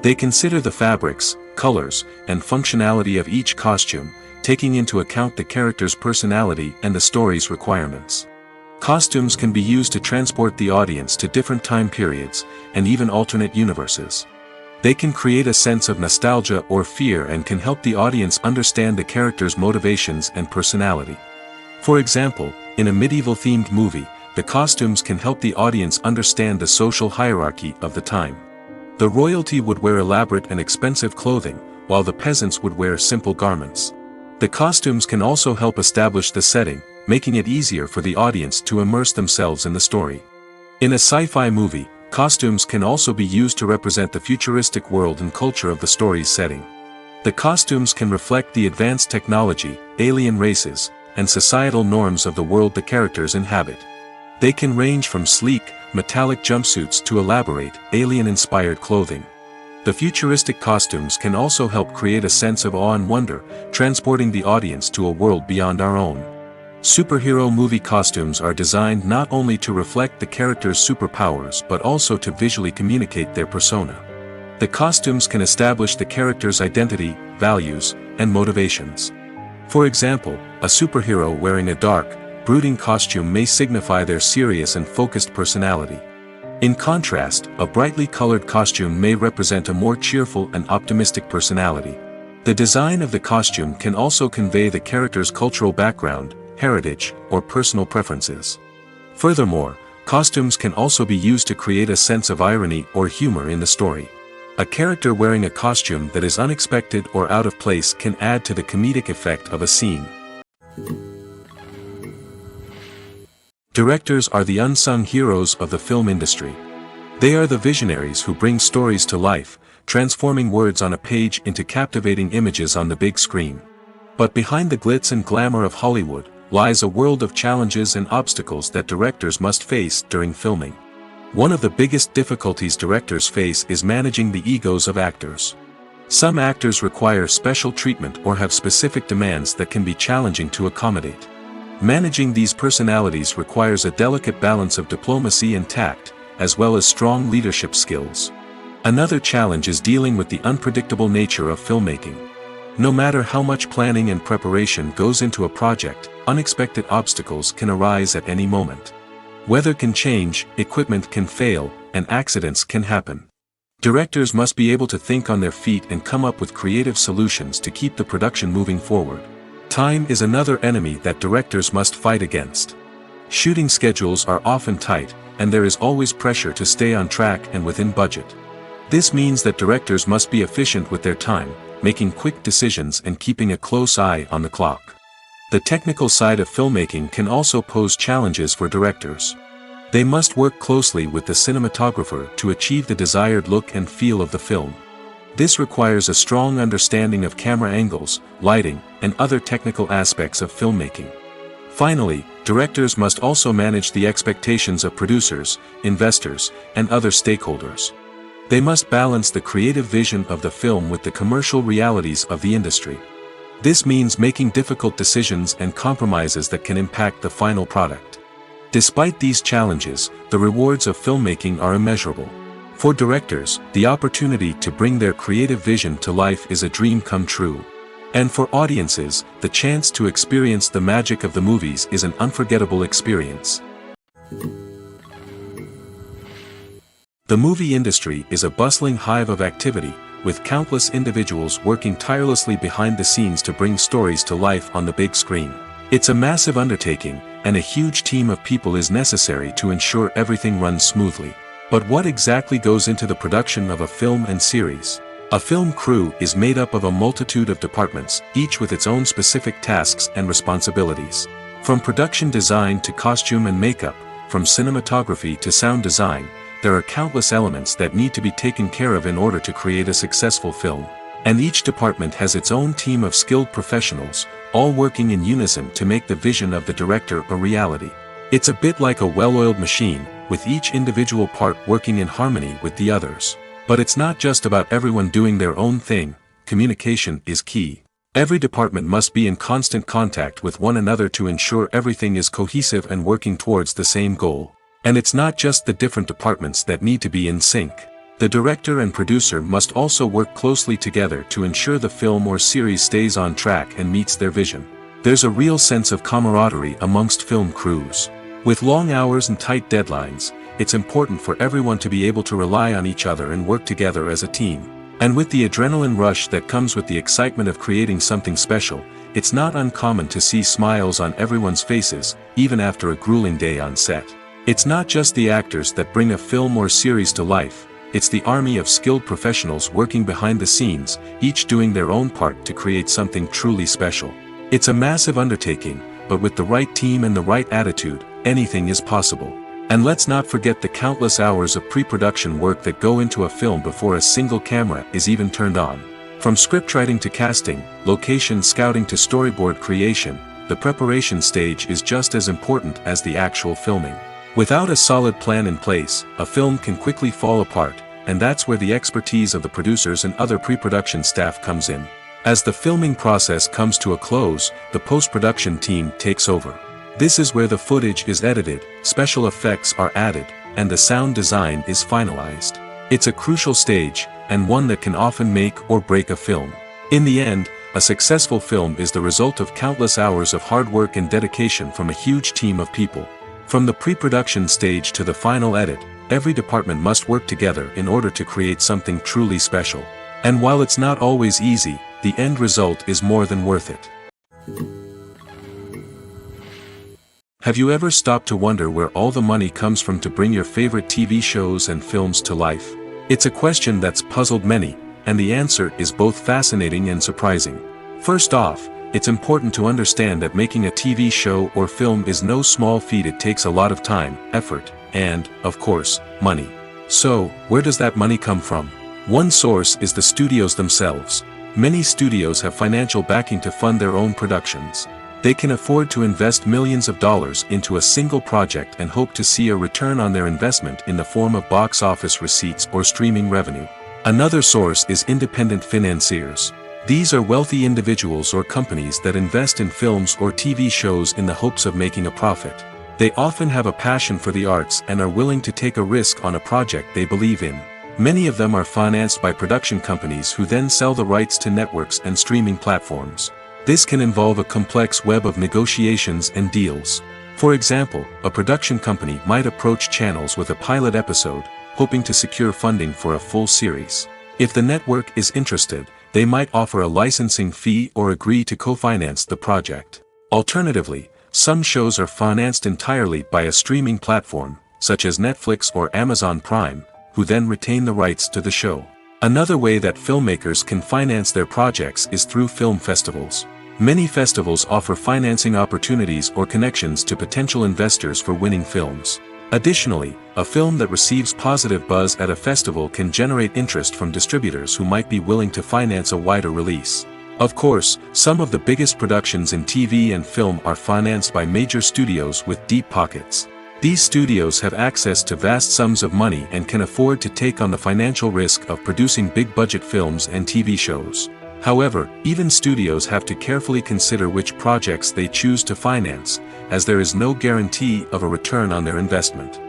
They consider the fabrics, colors, and functionality of each costume, taking into account the character's personality and the story's requirements. Costumes can be used to transport the audience to different time periods, and even alternate universes. They can create a sense of nostalgia or fear and can help the audience understand the character's motivations and personality. For example, in a medieval-themed movie, the costumes can help the audience understand the social hierarchy of the time. The royalty would wear elaborate and expensive clothing, while the peasants would wear simple garments. The costumes can also help establish the setting, making it easier for the audience to immerse themselves in the story. In a sci-fi movie, costumes can also be used to represent the futuristic world and culture of the story's setting. The costumes can reflect the advanced technology, alien races, and societal norms of the world the characters inhabit. They can range from sleek, metallic jumpsuits to elaborate, alien-inspired clothing. The futuristic costumes can also help create a sense of awe and wonder, transporting the audience to a world beyond our own. Superhero movie costumes are designed not only to reflect the character's superpowers but also to visually communicate their persona. The costumes can establish the character's identity, values, and motivations. For example, a superhero wearing a dark, brooding costume may signify their serious and focused personality. In contrast, a brightly colored costume may represent a more cheerful and optimistic personality. The design of the costume can also convey the character's cultural background, heritage, or personal preferences. Furthermore, costumes can also be used to create a sense of irony or humor in the story. A character wearing a costume that is unexpected or out of place can add to the comedic effect of a scene. Directors are the unsung heroes of the film industry. They are the visionaries who bring stories to life, transforming words on a page into captivating images on the big screen. But behind the glitz and glamour of Hollywood lies a world of challenges and obstacles that directors must face during filming. One of the biggest difficulties directors face is managing the egos of actors. Some actors require special treatment or have specific demands that can be challenging to accommodate. Managing these personalities requires a delicate balance of diplomacy and tact, as well as strong leadership skills. Another challenge is dealing with the unpredictable nature of filmmaking. No matter how much planning and preparation goes into a project, unexpected obstacles can arise at any moment. Weather can change, equipment can fail, and accidents can happen. Directors must be able to think on their feet and come up with creative solutions to keep the production moving forward. Time is another enemy that directors must fight against. Shooting schedules are often tight, and there is always pressure to stay on track and within budget. This means that directors must be efficient with their time, making quick decisions and keeping a close eye on the clock. The technical side of filmmaking can also pose challenges for directors. They must work closely with the cinematographer to achieve the desired look and feel of the film. This requires a strong understanding of camera angles, lighting, and other technical aspects of filmmaking. Finally, directors must also manage the expectations of producers, investors, and other stakeholders. They must balance the creative vision of the film with the commercial realities of the industry. This means making difficult decisions and compromises that can impact the final product. Despite these challenges, the rewards of filmmaking are immeasurable. For directors, the opportunity to bring their creative vision to life is a dream come true. And for audiences, the chance to experience the magic of the movies is an unforgettable experience. The movie industry is a bustling hive of activity, with countless individuals working tirelessly behind the scenes to bring stories to life on the big screen. It's a massive undertaking, and a huge team of people is necessary to ensure everything runs smoothly. But what exactly goes into the production of a film and series? A film crew is made up of a multitude of departments, each with its own specific tasks and responsibilities. From production design to costume and makeup, from cinematography to sound design, there are countless elements that need to be taken care of in order to create a successful film. And each department has its own team of skilled professionals, all working in unison to make the vision of the director a reality. It's a bit like a well-oiled machine, with each individual part working in harmony with the others. But it's not just about everyone doing their own thing. Communication is key. Every department must be in constant contact with one another to ensure everything is cohesive and working towards the same goal. And it's not just the different departments that need to be in sync. The director and producer must also work closely together to ensure the film or series stays on track and meets their vision. There's a real sense of camaraderie amongst film crews. With long hours and tight deadlines, it's important for everyone to be able to rely on each other and work together as a team. And with the adrenaline rush that comes with the excitement of creating something special, it's not uncommon to see smiles on everyone's faces, even after a grueling day on set. It's not just the actors that bring a film or series to life. It's the army of skilled professionals working behind the scenes, each doing their own part to create something truly special. It's a massive undertaking, but with the right team and the right attitude, anything is possible. And let's not forget the countless hours of pre-production work that go into a film before a single camera is even turned on. From scriptwriting to casting, location scouting to storyboard creation, the preparation stage is just as important as the actual filming. Without a solid plan in place, a film can quickly fall apart, and that's where the expertise of the producers and other pre-production staff comes in. As the filming process comes to a close, the post-production team takes over. This is where the footage is edited, special effects are added, and the sound design is finalized. It's a crucial stage, and one that can often make or break a film. In the end, a successful film is the result of countless hours of hard work and dedication from a huge team of people. From the pre-production stage to the final edit, every department must work together in order to create something truly special. And while it's not always easy, the end result is more than worth it. Have you ever stopped to wonder where all the money comes from to bring your favorite TV shows and films to life? It's a question that's puzzled many, and the answer is both fascinating and surprising. First off, it's important to understand that making a TV show or film is no small feat. It takes a lot of time, effort, and, of course, money. So, where does that money come from? One source is the studios themselves. Many studios have financial backing to fund their own productions. They can afford to invest millions of dollars into a single project and hope to see a return on their investment in the form of box office receipts or streaming revenue. Another source is independent financiers. These are wealthy individuals or companies that invest in films or TV shows in the hopes of making a profit. They often have a passion for the arts and are willing to take a risk on a project they believe in. Many of them are financed by production companies who then sell the rights to networks and streaming platforms. This can involve a complex web of negotiations and deals. For example, a production company might approach channels with a pilot episode, hoping to secure funding for a full series. If the network is interested, they might offer a licensing fee or agree to co-finance the project. Alternatively, some shows are financed entirely by a streaming platform, such as Netflix or Amazon Prime, who then retain the rights to the show. Another way that filmmakers can finance their projects is through film festivals. Many festivals offer financing opportunities or connections to potential investors for winning films. Additionally, a film that receives positive buzz at a festival can generate interest from distributors who might be willing to finance a wider release. Of course, some of the biggest productions in TV and film are financed by major studios with deep pockets. These studios have access to vast sums of money and can afford to take on the financial risk of producing big-budget films and TV shows. However, even studios have to carefully consider which projects they choose to finance, as there is no guarantee of a return on their investment.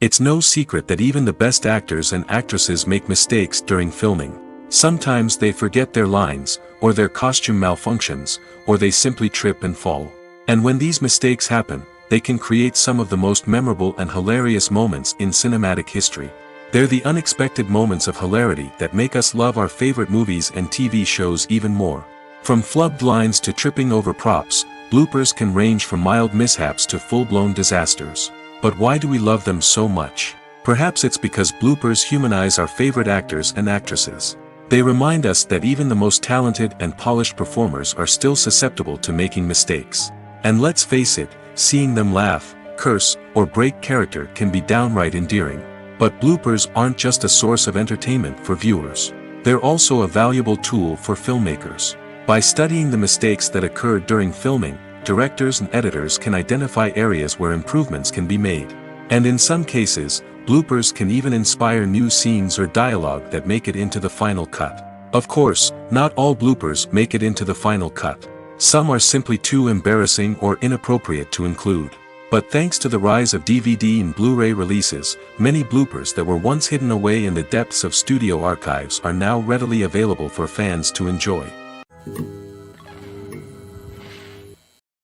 It's no secret that even the best actors and actresses make mistakes during filming. Sometimes they forget their lines, or their costume malfunctions, or they simply trip and fall. And when these mistakes happen, they can create some of the most memorable and hilarious moments in cinematic history. They're the unexpected moments of hilarity that make us love our favorite movies and TV shows even more. From flubbed lines to tripping over props, bloopers can range from mild mishaps to full-blown disasters. But why do we love them so much? Perhaps it's because bloopers humanize our favorite actors and actresses. They remind us that even the most talented and polished performers are still susceptible to making mistakes. And let's face it, seeing them laugh, curse, or break character can be downright endearing. But bloopers aren't just a source of entertainment for viewers. They're also a valuable tool for filmmakers. By studying the mistakes that occurred during filming, directors and editors can identify areas where improvements can be made. And in some cases, bloopers can even inspire new scenes or dialogue that make it into the final cut. Of course, not all bloopers make it into the final cut. Some are simply too embarrassing or inappropriate to include. But thanks to the rise of DVD and Blu-ray releases, many bloopers that were once hidden away in the depths of studio archives are now readily available for fans to enjoy.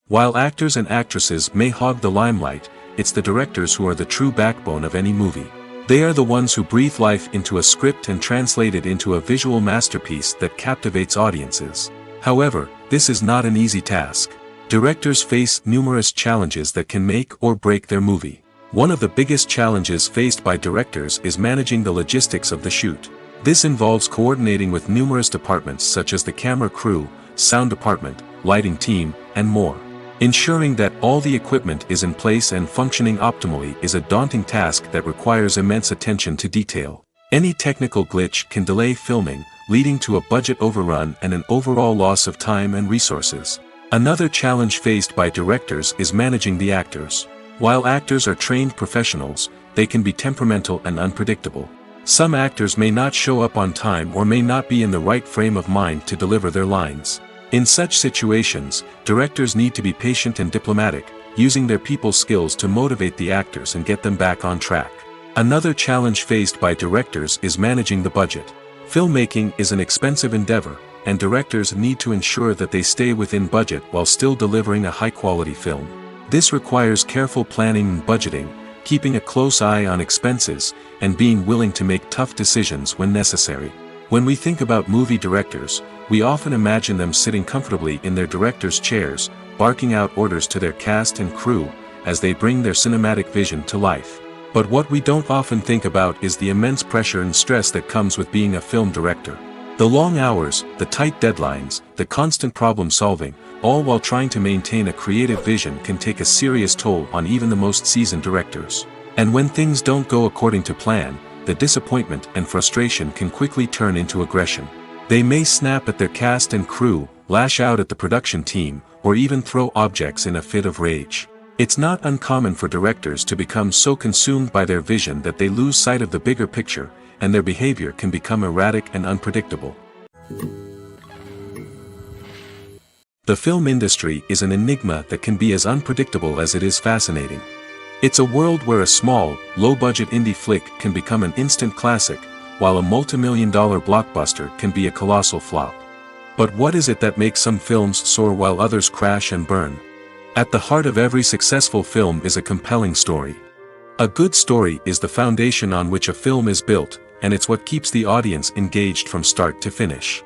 While actors and actresses may hog the limelight, it's the directors who are the true backbone of any movie. They are the ones who breathe life into a script and translate it into a visual masterpiece that captivates audiences. However, this is not an easy task. Directors face numerous challenges that can make or break their movie. One of the biggest challenges faced by directors is managing the logistics of the shoot. This involves coordinating with numerous departments such as the camera crew, sound department, lighting team, and more. Ensuring that all the equipment is in place and functioning optimally is a daunting task that requires immense attention to detail. Any technical glitch can delay filming, leading to a budget overrun and an overall loss of time and resources. Another challenge faced by directors is managing the actors. While actors are trained professionals, they can be temperamental and unpredictable. Some actors may not show up on time or may not be in the right frame of mind to deliver their lines. In such situations, directors need to be patient and diplomatic, using their people skills to motivate the actors and get them back on track. Another challenge faced by directors is managing the budget. Filmmaking is an expensive endeavor, and directors need to ensure that they stay within budget while still delivering a high-quality film. This requires careful planning and budgeting, keeping a close eye on expenses, and being willing to make tough decisions when necessary. When we think about movie directors, we often imagine them sitting comfortably in their director's chairs, barking out orders to their cast and crew, as they bring their cinematic vision to life. But what we don't often think about is the immense pressure and stress that comes with being a film director. The long hours, the tight deadlines, the constant problem solving, all while trying to maintain a creative vision can take a serious toll on even the most seasoned directors. And when things don't go according to plan, the disappointment and frustration can quickly turn into aggression. They may snap at their cast and crew, lash out at the production team, or even throw objects in a fit of rage. It's not uncommon for directors to become so consumed by their vision that they lose sight of the bigger picture, and their behavior can become erratic and unpredictable. The film industry is an enigma that can be as unpredictable as it is fascinating. It's a world where a small, low-budget indie flick can become an instant classic, while a multi-million-dollar blockbuster can be a colossal flop. But what is it that makes some films soar while others crash and burn? At the heart of every successful film is a compelling story. A good story is the foundation on which a film is built, and it's what keeps the audience engaged from start to finish.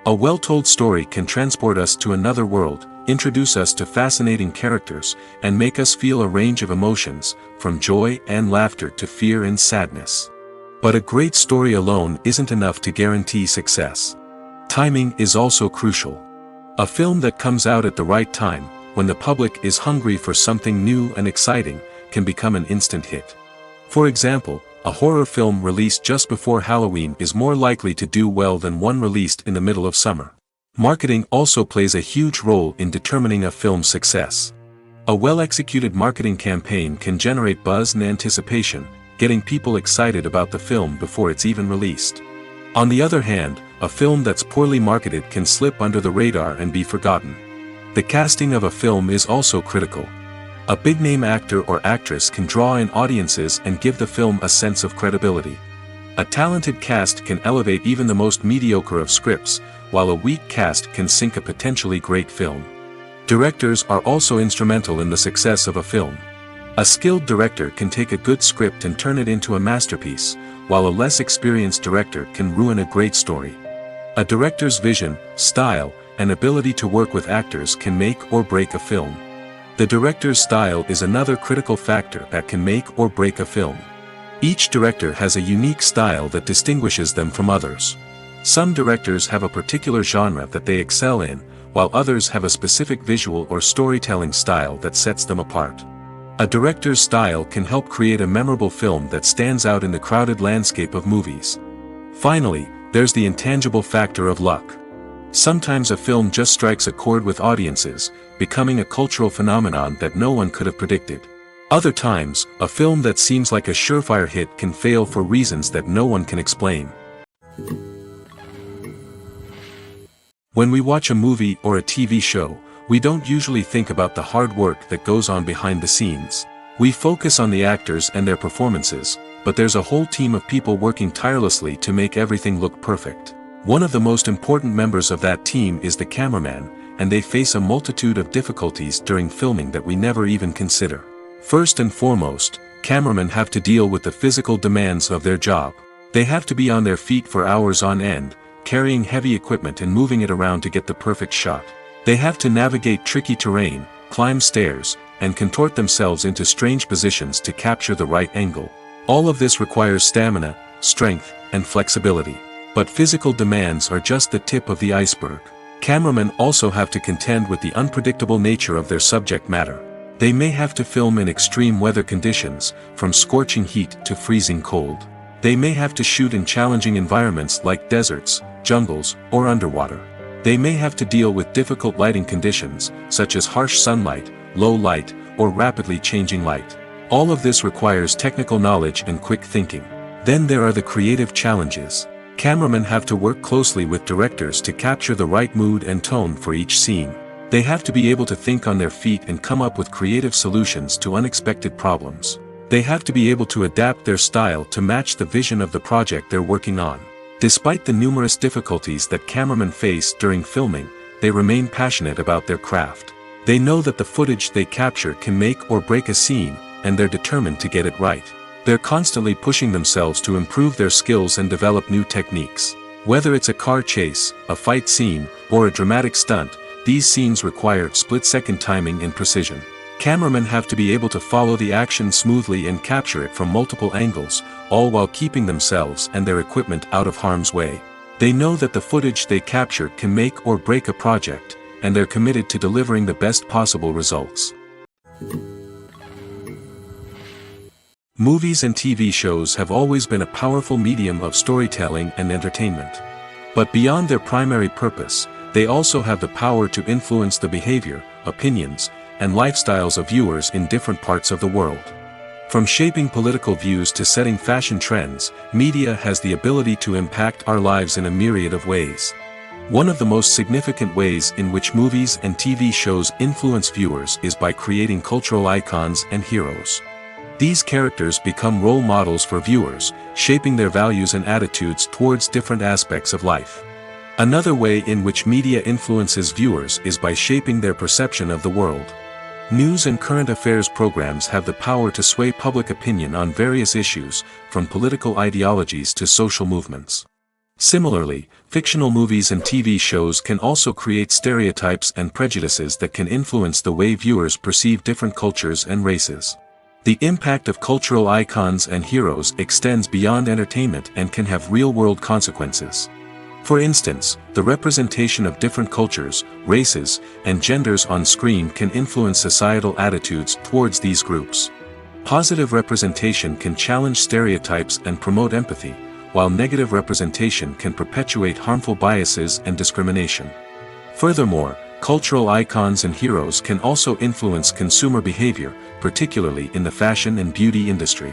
A well-told story can transport us to another world, introduce us to fascinating characters, and make us feel a range of emotions, from joy and laughter to fear and sadness. But a great story alone isn't enough to guarantee success. Timing is also crucial. A film that comes out at the right time, when the public is hungry for something new and exciting, can become an instant hit. For example, a horror film released just before Halloween is more likely to do well than one released in the middle of summer. Marketing also plays a huge role in determining a film's success. A well-executed marketing campaign can generate buzz and anticipation, getting people excited about the film before it's even released. On the other hand, a film that's poorly marketed can slip under the radar and be forgotten. The casting of a film is also critical. A big-name actor or actress can draw in audiences and give the film a sense of credibility. A talented cast can elevate even the most mediocre of scripts, while a weak cast can sink a potentially great film. Directors are also instrumental in the success of a film. A skilled director can take a good script and turn it into a masterpiece, while a less experienced director can ruin a great story. A director's vision, style, and ability to work with actors can make or break a film. The director's style is another critical factor that can make or break a film. Each director has a unique style that distinguishes them from others. Some directors have a particular genre that they excel in, while others have a specific visual or storytelling style that sets them apart. A director's style can help create a memorable film that stands out in the crowded landscape of movies. Finally, there's the intangible factor of luck. Sometimes a film just strikes a chord with audiences, becoming a cultural phenomenon that no one could have predicted. Other times, a film that seems like a surefire hit can fail for reasons that no one can explain. When we watch a movie or a TV show, we don't usually think about the hard work that goes on behind the scenes. We focus on the actors and their performances, but there's a whole team of people working tirelessly to make everything look perfect. One of the most important members of that team is the cameraman, and they face a multitude of difficulties during filming that we never even consider. First and foremost, cameramen have to deal with the physical demands of their job. They have to be on their feet for hours on end, carrying heavy equipment and moving it around to get the perfect shot. They have to navigate tricky terrain, climb stairs, and contort themselves into strange positions to capture the right angle. All of this requires stamina, strength, and flexibility. But physical demands are just the tip of the iceberg. Cameramen also have to contend with the unpredictable nature of their subject matter. They may have to film in extreme weather conditions, from scorching heat to freezing cold. They may have to shoot in challenging environments like deserts, jungles, or underwater. They may have to deal with difficult lighting conditions, such as harsh sunlight, low light, or rapidly changing light. All of this requires technical knowledge and quick thinking. Then there are the creative challenges. Cameramen have to work closely with directors to capture the right mood and tone for each scene. They have to be able to think on their feet and come up with creative solutions to unexpected problems. They have to be able to adapt their style to match the vision of the project they're working on. Despite the numerous difficulties that cameramen face during filming, they remain passionate about their craft. They know that the footage they capture can make or break a scene, and they're determined to get it right. They're constantly pushing themselves to improve their skills and develop new techniques. Whether it's a car chase, a fight scene, or a dramatic stunt, these scenes require split-second timing and precision. Cameramen have to be able to follow the action smoothly and capture it from multiple angles, all while keeping themselves and their equipment out of harm's way. They know that the footage they capture can make or break a project, and they're committed to delivering the best possible results. Movies and TV shows have always been a powerful medium of storytelling and entertainment. But beyond their primary purpose, they also have the power to influence the behavior, opinions, and lifestyles of viewers in different parts of the world. From shaping political views to setting fashion trends, media has the ability to impact our lives in a myriad of ways. One of the most significant ways in which movies and TV shows influence viewers is by creating cultural icons and heroes. These characters become role models for viewers, shaping their values and attitudes towards different aspects of life. Another way in which media influences viewers is by shaping their perception of the world. News and current affairs programs have the power to sway public opinion on various issues, from political ideologies to social movements. Similarly, fictional movies and TV shows can also create stereotypes and prejudices that can influence the way viewers perceive different cultures and races. The impact of cultural icons and heroes extends beyond entertainment and can have real-world consequences. For instance, the representation of different cultures, races, and genders on screen can influence societal attitudes towards these groups. Positive representation can challenge stereotypes and promote empathy, while negative representation can perpetuate harmful biases and discrimination. Furthermore, cultural icons and heroes can also influence consumer behavior, particularly in the fashion and beauty industry.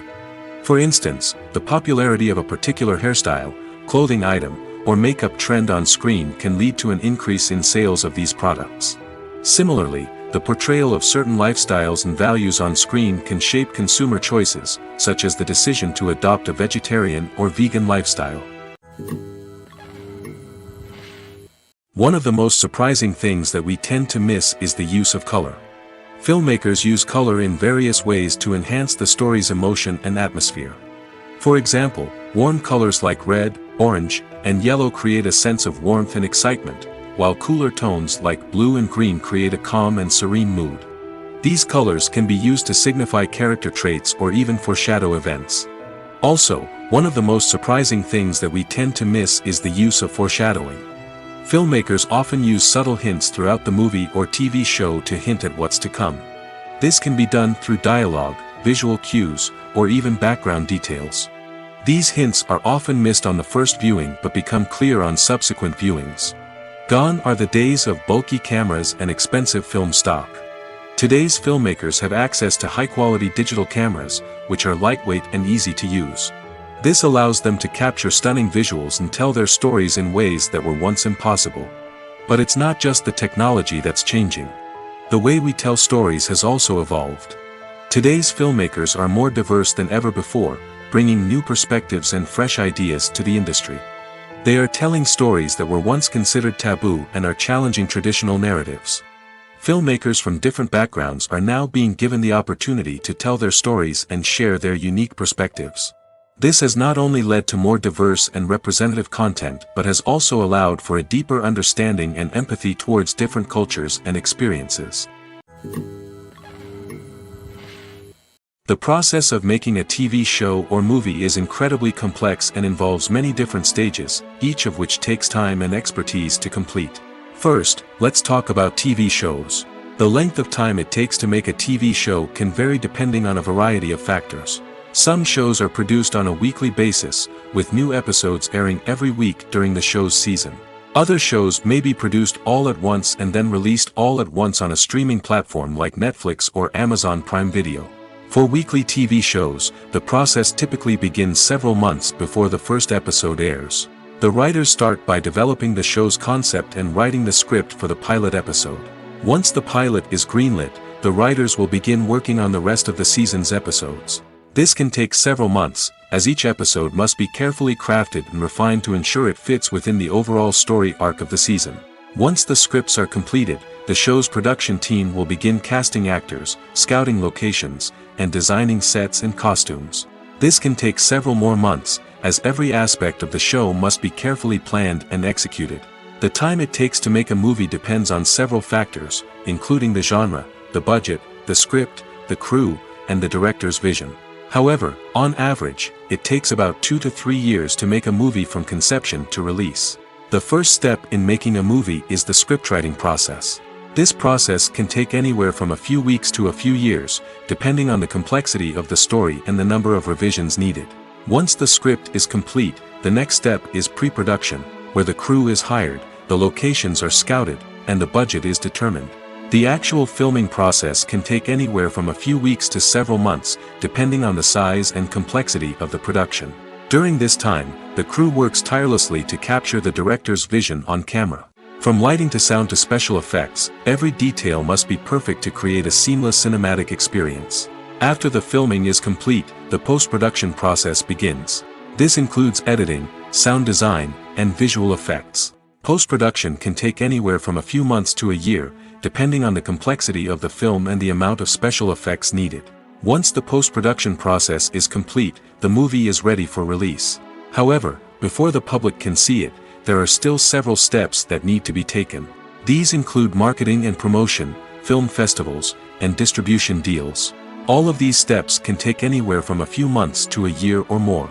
For instance, the popularity of a particular hairstyle, clothing item, or makeup trend on screen can lead to an increase in sales of these products. Similarly, the portrayal of certain lifestyles and values on screen can shape consumer choices, such as the decision to adopt a vegetarian or vegan lifestyle. One of the most surprising things that we tend to miss is the use of color. Filmmakers use color in various ways to enhance the story's emotion and atmosphere. For example, warm colors like red, orange, and yellow create a sense of warmth and excitement, while cooler tones like blue and green create a calm and serene mood. These colors can be used to signify character traits or even foreshadow events. Also, one of the most surprising things that we tend to miss is the use of foreshadowing. Filmmakers often use subtle hints throughout the movie or TV show to hint at what's to come. This can be done through dialogue, visual cues, or even background details. These hints are often missed on the first viewing but become clear on subsequent viewings. Gone are the days of bulky cameras and expensive film stock. Today's filmmakers have access to high-quality digital cameras, which are lightweight and easy to use. This allows them to capture stunning visuals and tell their stories in ways that were once impossible. But it's not just the technology that's changing. The way we tell stories has also evolved. Today's filmmakers are more diverse than ever before, bringing new perspectives and fresh ideas to the industry. They are telling stories that were once considered taboo and are challenging traditional narratives. Filmmakers from different backgrounds are now being given the opportunity to tell their stories and share their unique perspectives. This has not only led to more diverse and representative content but has also allowed for a deeper understanding and empathy towards different cultures and experiences. The process of making a TV show or movie is incredibly complex and involves many different stages, each of which takes time and expertise to complete. First, let's talk about TV shows. The length of time it takes to make a TV show can vary depending on a variety of factors. Some shows are produced on a weekly basis, with new episodes airing every week during the show's season. Other shows may be produced all at once and then released all at once on a streaming platform like Netflix or Amazon Prime Video. For weekly TV shows, the process typically begins several months before the first episode airs. The writers start by developing the show's concept and writing the script for the pilot episode. Once the pilot is greenlit, the writers will begin working on the rest of the season's episodes. This can take several months, as each episode must be carefully crafted and refined to ensure it fits within the overall story arc of the season. Once the scripts are completed, the show's production team will begin casting actors, scouting locations, and designing sets and costumes. This can take several more months, as every aspect of the show must be carefully planned and executed. The time it takes to make a movie depends on several factors, including the genre, the budget, the script, the crew, and the director's vision. However, on average, it takes about 2 to 3 years to make a movie from conception to release. The first step in making a movie is the scriptwriting process. This process can take anywhere from a few weeks to a few years, depending on the complexity of the story and the number of revisions needed. Once the script is complete, the next step is pre-production, where the crew is hired, the locations are scouted, and the budget is determined. The actual filming process can take anywhere from a few weeks to several months, depending on the size and complexity of the production. During this time, the crew works tirelessly to capture the director's vision on camera. From lighting to sound to special effects, every detail must be perfect to create a seamless cinematic experience. After the filming is complete, the post-production process begins. This includes editing, sound design, and visual effects. Post-production can take anywhere from a few months to a year, depending on the complexity of the film and the amount of special effects needed. Once the post-production process is complete, the movie is ready for release. However, before the public can see it, there are still several steps that need to be taken. These include marketing and promotion, film festivals, and distribution deals. All of these steps can take anywhere from a few months to a year or more.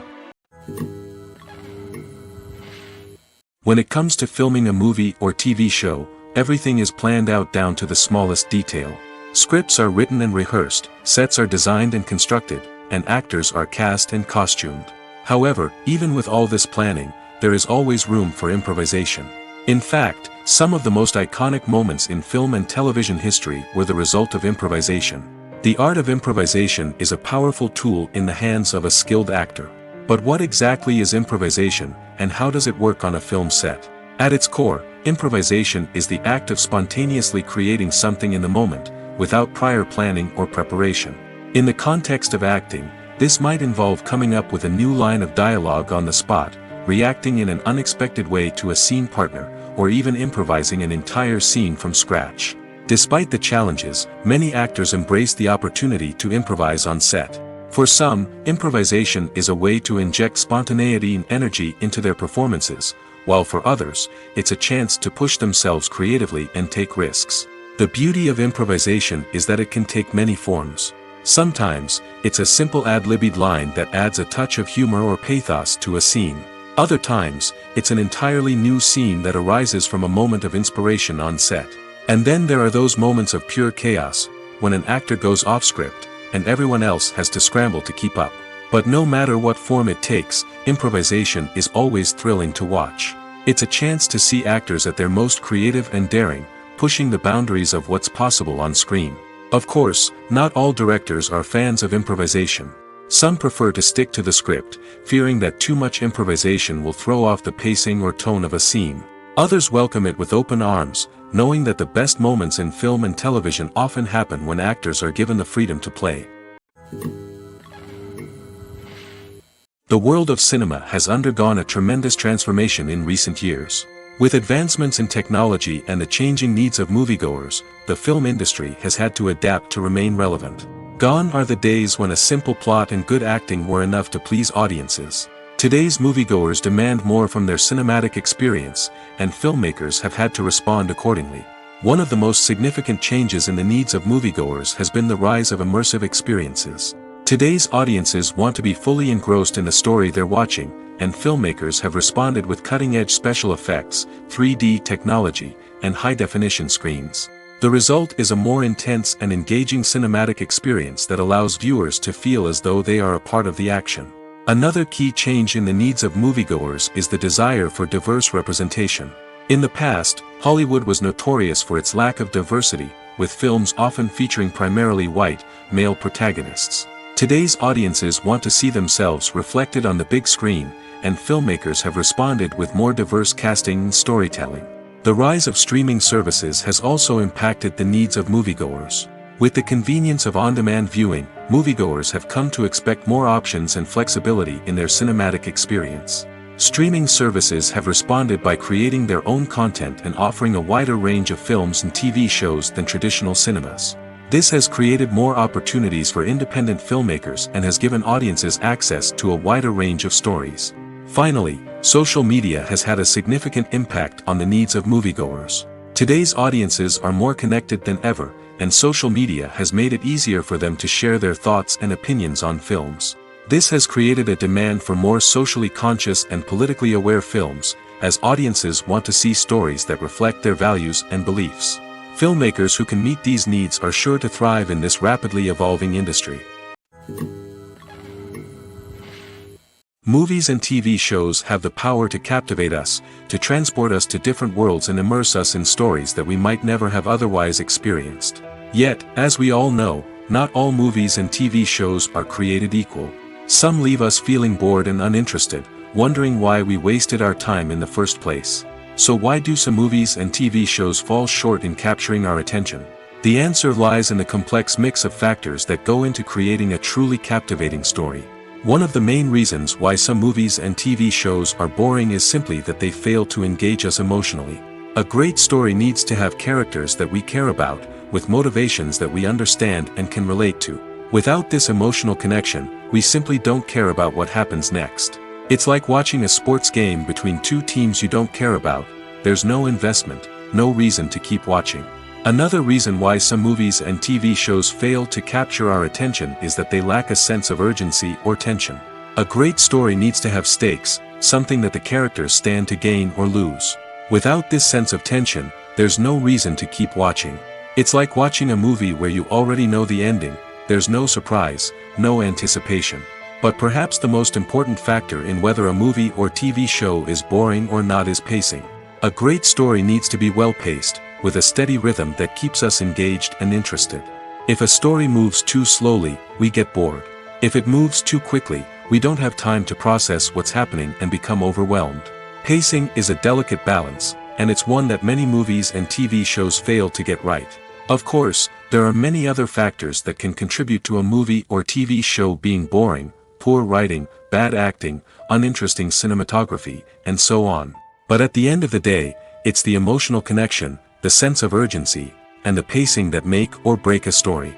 When it comes to filming a movie or TV show, everything is planned out down to the smallest detail. Scripts are written and rehearsed, sets are designed and constructed, and actors are cast and costumed. However, even with all this planning, there is always room for improvisation. In fact, some of the most iconic moments in film and television history were the result of improvisation. The art of improvisation is a powerful tool in the hands of a skilled actor. But what exactly is improvisation, and how does it work on a film set? At its core, improvisation is the act of spontaneously creating something in the moment, without prior planning or preparation. In the context of acting, this might involve coming up with a new line of dialogue on the spot, reacting in an unexpected way to a scene partner, or even improvising an entire scene from scratch. Despite the challenges, many actors embrace the opportunity to improvise on set. For some, improvisation is a way to inject spontaneity and energy into their performances, while for others, it's a chance to push themselves creatively and take risks. The beauty of improvisation is that it can take many forms. Sometimes, it's a simple ad-libbed line that adds a touch of humor or pathos to a scene. Other times, it's an entirely new scene that arises from a moment of inspiration on set. And then there are those moments of pure chaos, when an actor goes off script, and everyone else has to scramble to keep up. But no matter what form it takes, improvisation is always thrilling to watch. It's a chance to see actors at their most creative and daring, pushing the boundaries of what's possible on screen. Of course, not all directors are fans of improvisation. Some prefer to stick to the script, fearing that too much improvisation will throw off the pacing or tone of a scene. Others welcome it with open arms, knowing that the best moments in film and television often happen when actors are given the freedom to play. The world of cinema has undergone a tremendous transformation in recent years. With advancements in technology and the changing needs of moviegoers, the film industry has had to adapt to remain relevant. Gone are the days when a simple plot and good acting were enough to please audiences. Today's moviegoers demand more from their cinematic experience, and filmmakers have had to respond accordingly. One of the most significant changes in the needs of moviegoers has been the rise of immersive experiences. Today's audiences want to be fully engrossed in the story they're watching, and filmmakers have responded with cutting-edge special effects, 3D technology, and high-definition screens. The result is a more intense and engaging cinematic experience that allows viewers to feel as though they are a part of the action. Another key change in the needs of moviegoers is the desire for diverse representation. In the past, Hollywood was notorious for its lack of diversity, with films often featuring primarily white, male protagonists. Today's audiences want to see themselves reflected on the big screen, and filmmakers have responded with more diverse casting and storytelling. The rise of streaming services has also impacted the needs of moviegoers. With the convenience of on-demand viewing, moviegoers have come to expect more options and flexibility in their cinematic experience. Streaming services have responded by creating their own content and offering a wider range of films and TV shows than traditional cinemas. This has created more opportunities for independent filmmakers and has given audiences access to a wider range of stories. Finally, social media has had a significant impact on the needs of moviegoers. Today's audiences are more connected than ever, and social media has made it easier for them to share their thoughts and opinions on films. This has created a demand for more socially conscious and politically aware films, as audiences want to see stories that reflect their values and beliefs. Filmmakers who can meet these needs are sure to thrive in this rapidly evolving industry. Movies and TV shows have the power to captivate us, to transport us to different worlds and immerse us in stories that we might never have otherwise experienced. Yet, as we all know, not all movies and TV shows are created equal. Some leave us feeling bored and uninterested, wondering why we wasted our time in the first place. So why do some movies and TV shows fall short in capturing our attention? The answer lies in the complex mix of factors that go into creating a truly captivating story. One of the main reasons why some movies and TV shows are boring is simply that they fail to engage us emotionally. A great story needs to have characters that we care about, with motivations that we understand and can relate to. Without this emotional connection, we simply don't care about what happens next. It's like watching a sports game between two teams you don't care about. There's no investment, no reason to keep watching. Another reason why some movies and TV shows fail to capture our attention is that they lack a sense of urgency or tension. A great story needs to have stakes, something that the characters stand to gain or lose. Without this sense of tension, there's no reason to keep watching. It's like watching a movie where you already know the ending. There's no surprise, no anticipation. But perhaps the most important factor in whether a movie or TV show is boring or not is pacing. A great story needs to be well-paced, with a steady rhythm that keeps us engaged and interested. If a story moves too slowly, we get bored. If it moves too quickly, we don't have time to process what's happening and become overwhelmed. Pacing is a delicate balance, and it's one that many movies and TV shows fail to get right. Of course, there are many other factors that can contribute to a movie or TV show being boring: poor writing, bad acting, uninteresting cinematography, and so on. But at the end of the day, it's the emotional connection, the sense of urgency, and the pacing that make or break a story.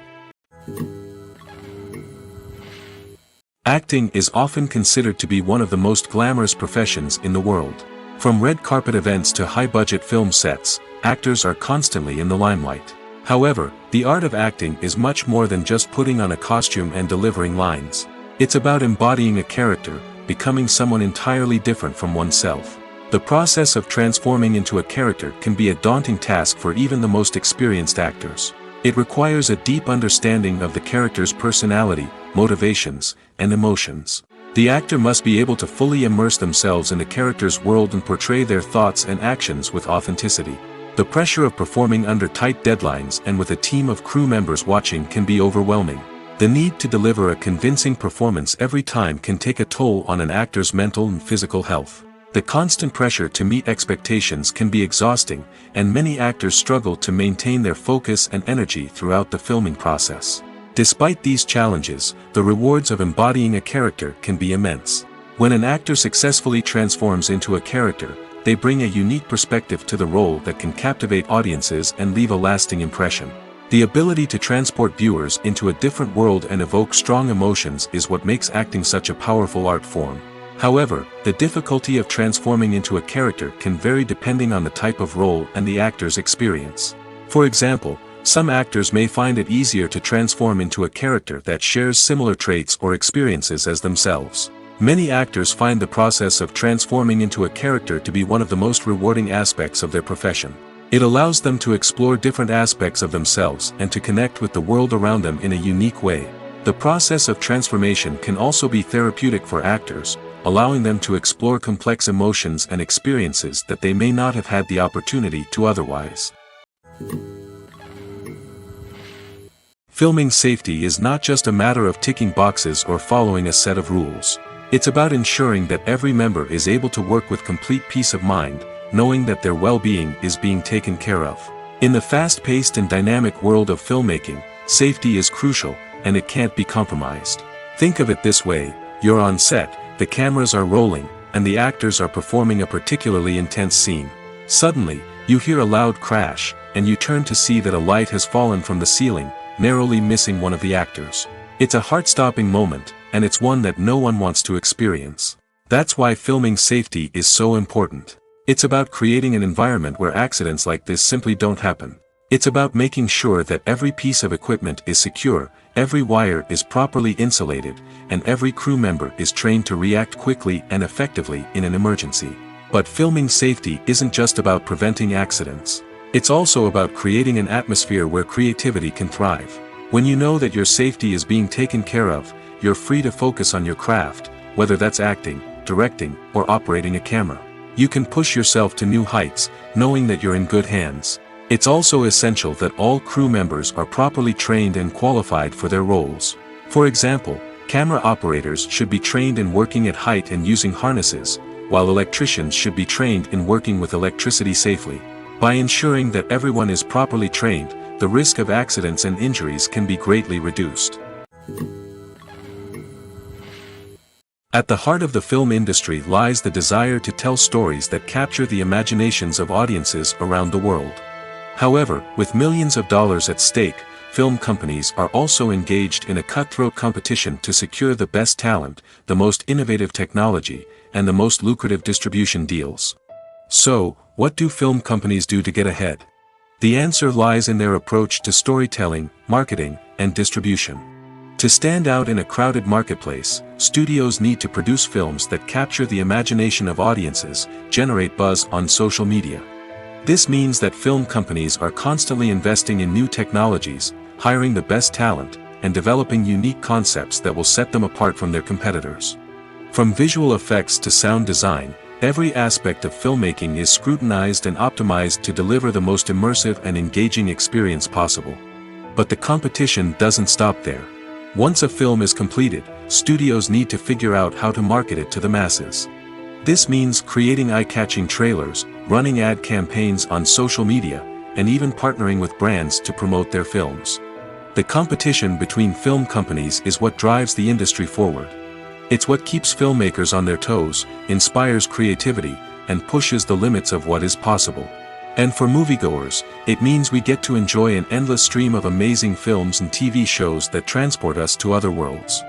Acting is often considered to be one of the most glamorous professions in the world. From red carpet events to high-budget film sets, actors are constantly in the limelight. However, the art of acting is much more than just putting on a costume and delivering lines. It's about embodying a character, becoming someone entirely different from oneself. The process of transforming into a character can be a daunting task for even the most experienced actors. It requires a deep understanding of the character's personality, motivations, and emotions. The actor must be able to fully immerse themselves in the character's world and portray their thoughts and actions with authenticity. The pressure of performing under tight deadlines and with a team of crew members watching can be overwhelming. The need to deliver a convincing performance every time can take a toll on an actor's mental and physical health. The constant pressure to meet expectations can be exhausting, and many actors struggle to maintain their focus and energy throughout the filming process. Despite these challenges, the rewards of embodying a character can be immense. When an actor successfully transforms into a character, they bring a unique perspective to the role that can captivate audiences and leave a lasting impression. The ability to transport viewers into a different world and evoke strong emotions is what makes acting such a powerful art form. However, the difficulty of transforming into a character can vary depending on the type of role and the actor's experience. For example, some actors may find it easier to transform into a character that shares similar traits or experiences as themselves. Many actors find the process of transforming into a character to be one of the most rewarding aspects of their profession. It allows them to explore different aspects of themselves and to connect with the world around them in a unique way. The process of transformation can also be therapeutic for actors, allowing them to explore complex emotions and experiences that they may not have had the opportunity to otherwise. Filming safety is not just a matter of ticking boxes or following a set of rules. It's about ensuring that every member is able to work with complete peace of mind, knowing that their well-being is being taken care of. In the fast-paced and dynamic world of filmmaking, safety is crucial, and it can't be compromised. Think of it this way: you're on set, the cameras are rolling, and the actors are performing a particularly intense scene. Suddenly, you hear a loud crash, and you turn to see that a light has fallen from the ceiling, narrowly missing one of the actors. It's a heart-stopping moment, and it's one that no one wants to experience. That's why filming safety is so important. It's about creating an environment where accidents like this simply don't happen. It's about making sure that every piece of equipment is secure, every wire is properly insulated, and every crew member is trained to react quickly and effectively in an emergency. But filming safety isn't just about preventing accidents. It's also about creating an atmosphere where creativity can thrive. When you know that your safety is being taken care of, you're free to focus on your craft, whether that's acting, directing, or operating a camera. You can push yourself to new heights, knowing that you're in good hands. It's also essential that all crew members are properly trained and qualified for their roles. For example, camera operators should be trained in working at height and using harnesses, while electricians should be trained in working with electricity safely. By ensuring that everyone is properly trained, the risk of accidents and injuries can be greatly reduced. At the heart of the film industry lies the desire to tell stories that capture the imaginations of audiences around the world. However, with millions of dollars at stake, film companies are also engaged in a cutthroat competition to secure the best talent, the most innovative technology, and the most lucrative distribution deals. So, what do film companies do to get ahead? The answer lies in their approach to storytelling, marketing, and distribution. To stand out in a crowded marketplace, studios need to produce films that capture the imagination of audiences, generate buzz on social media. This means that film companies are constantly investing in new technologies, hiring the best talent, and developing unique concepts that will set them apart from their competitors. From visual effects to sound design, every aspect of filmmaking is scrutinized and optimized to deliver the most immersive and engaging experience possible. But the competition doesn't stop there. Once a film is completed, studios need to figure out how to market it to the masses. This means creating eye-catching trailers, running ad campaigns on social media, and even partnering with brands to promote their films. The competition between film companies is what drives the industry forward. It's what keeps filmmakers on their toes, inspires creativity, and pushes the limits of what is possible. And for moviegoers, it means we get to enjoy an endless stream of amazing films and TV shows that transport us to other worlds.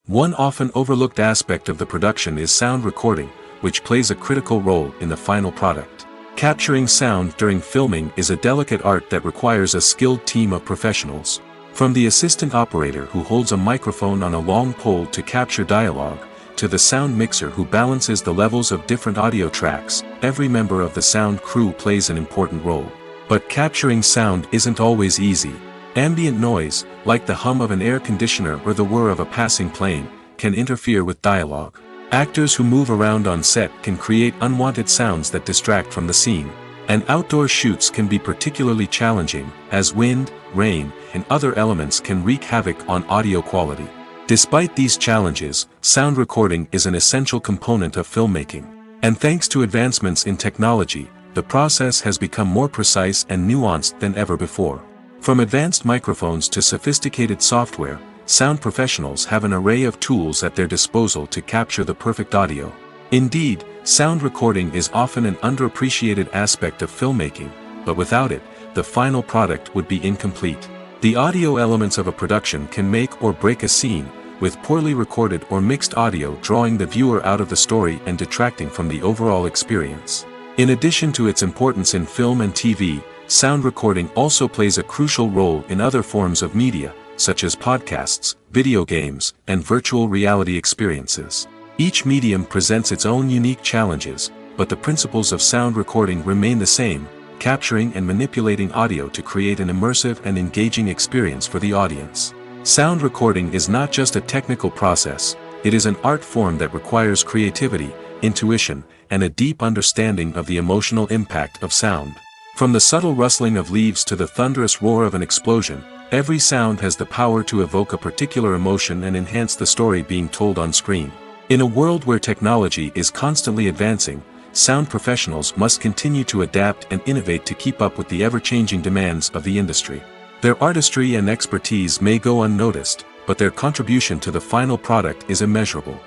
One often overlooked aspect of the production is sound recording, which plays a critical role in the final product. Capturing sound during filming is a delicate art that requires a skilled team of professionals. From the assistant operator who holds a microphone on a long pole to capture dialogue, to the sound mixer who balances the levels of different audio tracks, every member of the sound crew plays an important role. But capturing sound isn't always easy. Ambient noise, like the hum of an air conditioner or the whir of a passing plane, can interfere with dialogue. Actors who move around on set can create unwanted sounds that distract from the scene. And outdoor shoots can be particularly challenging, as wind, rain, and other elements can wreak havoc on audio quality. Despite these challenges, sound recording is an essential component of filmmaking. And thanks to advancements in technology, the process has become more precise and nuanced than ever before. From advanced microphones to sophisticated software, sound professionals have an array of tools at their disposal to capture the perfect audio. Indeed, sound recording is often an underappreciated aspect of filmmaking, but without it, the final product would be incomplete. The audio elements of a production can make or break a scene, with poorly recorded or mixed audio drawing the viewer out of the story and detracting from the overall experience. In addition to its importance in film and TV, sound recording also plays a crucial role in other forms of media, such as podcasts, video games, and virtual reality experiences. Each medium presents its own unique challenges, but the principles of sound recording remain the same, capturing and manipulating audio to create an immersive and engaging experience for the audience. Sound recording is not just a technical process, it is an art form that requires creativity, intuition, and a deep understanding of the emotional impact of sound. From the subtle rustling of leaves to the thunderous roar of an explosion, every sound has the power to evoke a particular emotion and enhance the story being told on screen. In a world where technology is constantly advancing, sound professionals must continue to adapt and innovate to keep up with the ever-changing demands of the industry. Their artistry and expertise may go unnoticed, but their contribution to the final product is immeasurable.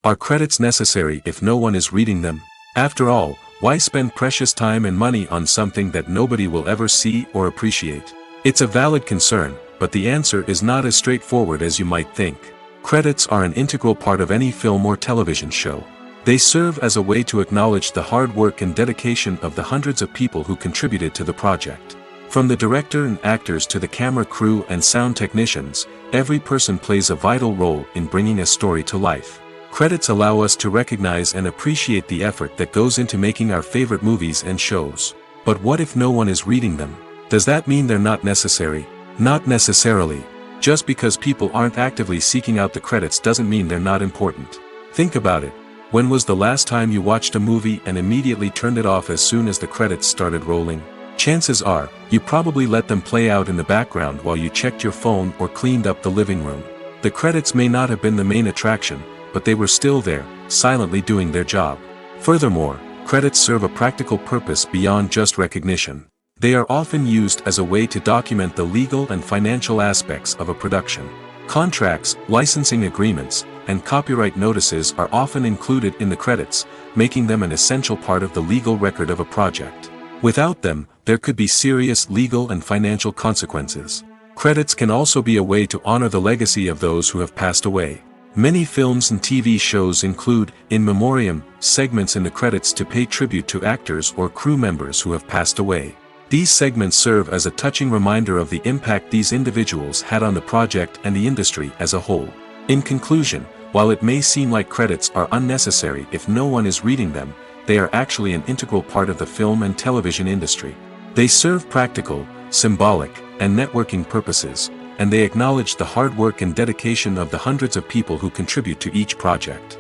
Are credits necessary if no one is reading them? After all, why spend precious time and money on something that nobody will ever see or appreciate? It's a valid concern, but the answer is not as straightforward as you might think. Credits are an integral part of any film or television show. They serve as a way to acknowledge the hard work and dedication of the hundreds of people who contributed to the project. From the director and actors to the camera crew and sound technicians, every person plays a vital role in bringing a story to life. Credits allow us to recognize and appreciate the effort that goes into making our favorite movies and shows. But what if no one is reading them? Does that mean they're not necessary? Not necessarily. Just because people aren't actively seeking out the credits doesn't mean they're not important. Think about it. When was the last time you watched a movie and immediately turned it off as soon as the credits started rolling? Chances are, you probably let them play out in the background while you checked your phone or cleaned up the living room. The credits may not have been the main attraction, but they were still there, silently doing their job. Furthermore, credits serve a practical purpose beyond just recognition. They are often used as a way to document the legal and financial aspects of a production. Contracts, licensing agreements, and copyright notices are often included in the credits, making them an essential part of the legal record of a project. Without them, there could be serious legal and financial consequences. Credits can also be a way to honor the legacy of those who have passed away. Many films and TV shows include, in memoriam, segments in the credits to pay tribute to actors or crew members who have passed away. These segments serve as a touching reminder of the impact these individuals had on the project and the industry as a whole. In conclusion, while it may seem like credits are unnecessary if no one is reading them, they are actually an integral part of the film and television industry. They serve practical, symbolic, and networking purposes, and they acknowledge the hard work and dedication of the hundreds of people who contribute to each project.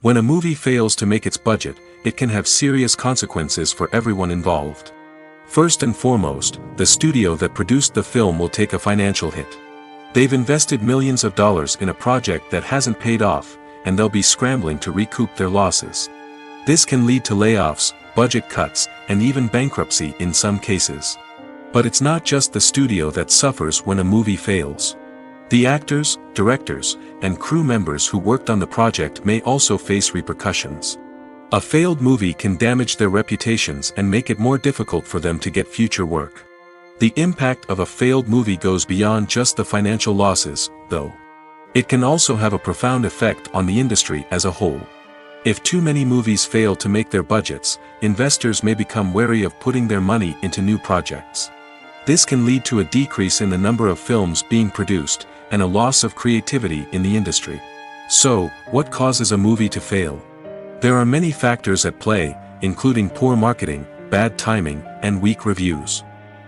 When a movie fails to make its budget, it can have serious consequences for everyone involved. First and foremost, the studio that produced the film will take a financial hit. They've invested millions of dollars in a project that hasn't paid off, and they'll be scrambling to recoup their losses. This can lead to layoffs, budget cuts, and even bankruptcy in some cases. But it's not just the studio that suffers when a movie fails. The actors, directors, and crew members who worked on the project may also face repercussions. A failed movie can damage their reputations and make it more difficult for them to get future work. The impact of a failed movie goes beyond just the financial losses, though. It can also have a profound effect on the industry as a whole. If too many movies fail to make their budgets, investors may become wary of putting their money into new projects. This can lead to a decrease in the number of films being produced, and a loss of creativity in the industry. So, what causes a movie to fail? There are many factors at play, including poor marketing, bad timing, and weak reviews.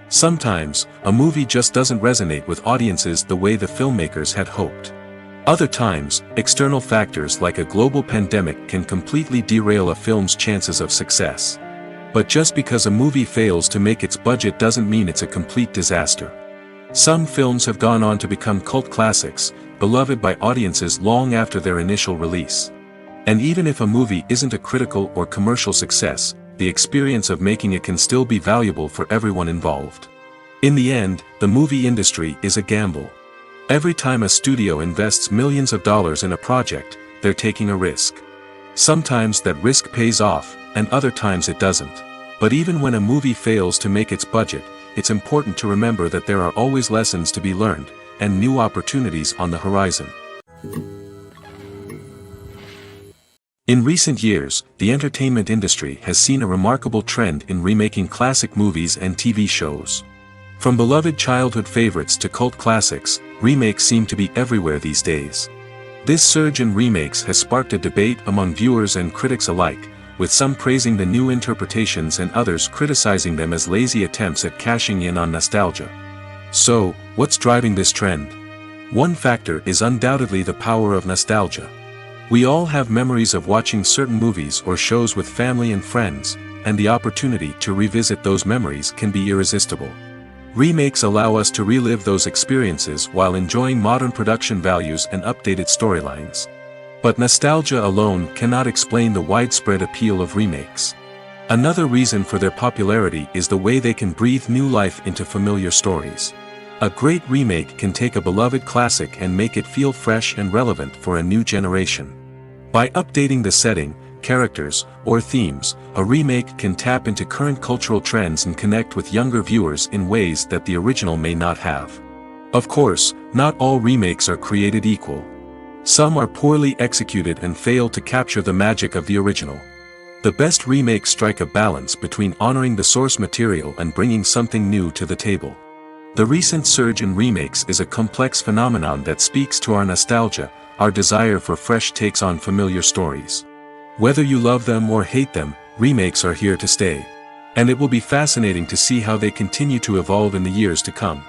Sometimes, a movie just doesn't resonate with audiences the way the filmmakers had hoped. Other times, external factors like a global pandemic can completely derail a film's chances of success. But just because a movie fails to make its budget doesn't mean it's a complete disaster. Some films have gone on to become cult classics, beloved by audiences long after their initial release. And even if a movie isn't a critical or commercial success, the experience of making it can still be valuable for everyone involved. In the end, the movie industry is a gamble. Every time a studio invests millions of dollars in a project, they're taking a risk. Sometimes that risk pays off, and other times it doesn't. But even when a movie fails to make its budget, it's important to remember that there are always lessons to be learned, and new opportunities on the horizon. In recent years, the entertainment industry has seen a remarkable trend in remaking classic movies and TV shows. From beloved childhood favorites to cult classics, remakes seem to be everywhere these days. This surge in remakes has sparked a debate among viewers and critics alike, with some praising the new interpretations and others criticizing them as lazy attempts at cashing in on nostalgia. So, what's driving this trend? One factor is undoubtedly the power of nostalgia. We all have memories of watching certain movies or shows with family and friends, and the opportunity to revisit those memories can be irresistible. Remakes allow us to relive those experiences while enjoying modern production values and updated storylines. But nostalgia alone cannot explain the widespread appeal of remakes. Another reason for their popularity is the way they can breathe new life into familiar stories. A great remake can take a beloved classic and make it feel fresh and relevant for a new generation. By updating the setting, characters, or themes, a remake can tap into current cultural trends and connect with younger viewers in ways that the original may not have. Of course, not all remakes are created equal. Some are poorly executed and fail to capture the magic of the original. The best remakes strike a balance between honoring the source material and bringing something new to the table. The recent surge in remakes is a complex phenomenon that speaks to our nostalgia, our desire for fresh takes on familiar stories. Whether you love them or hate them, remakes are here to stay. And it will be fascinating to see how they continue to evolve in the years to come.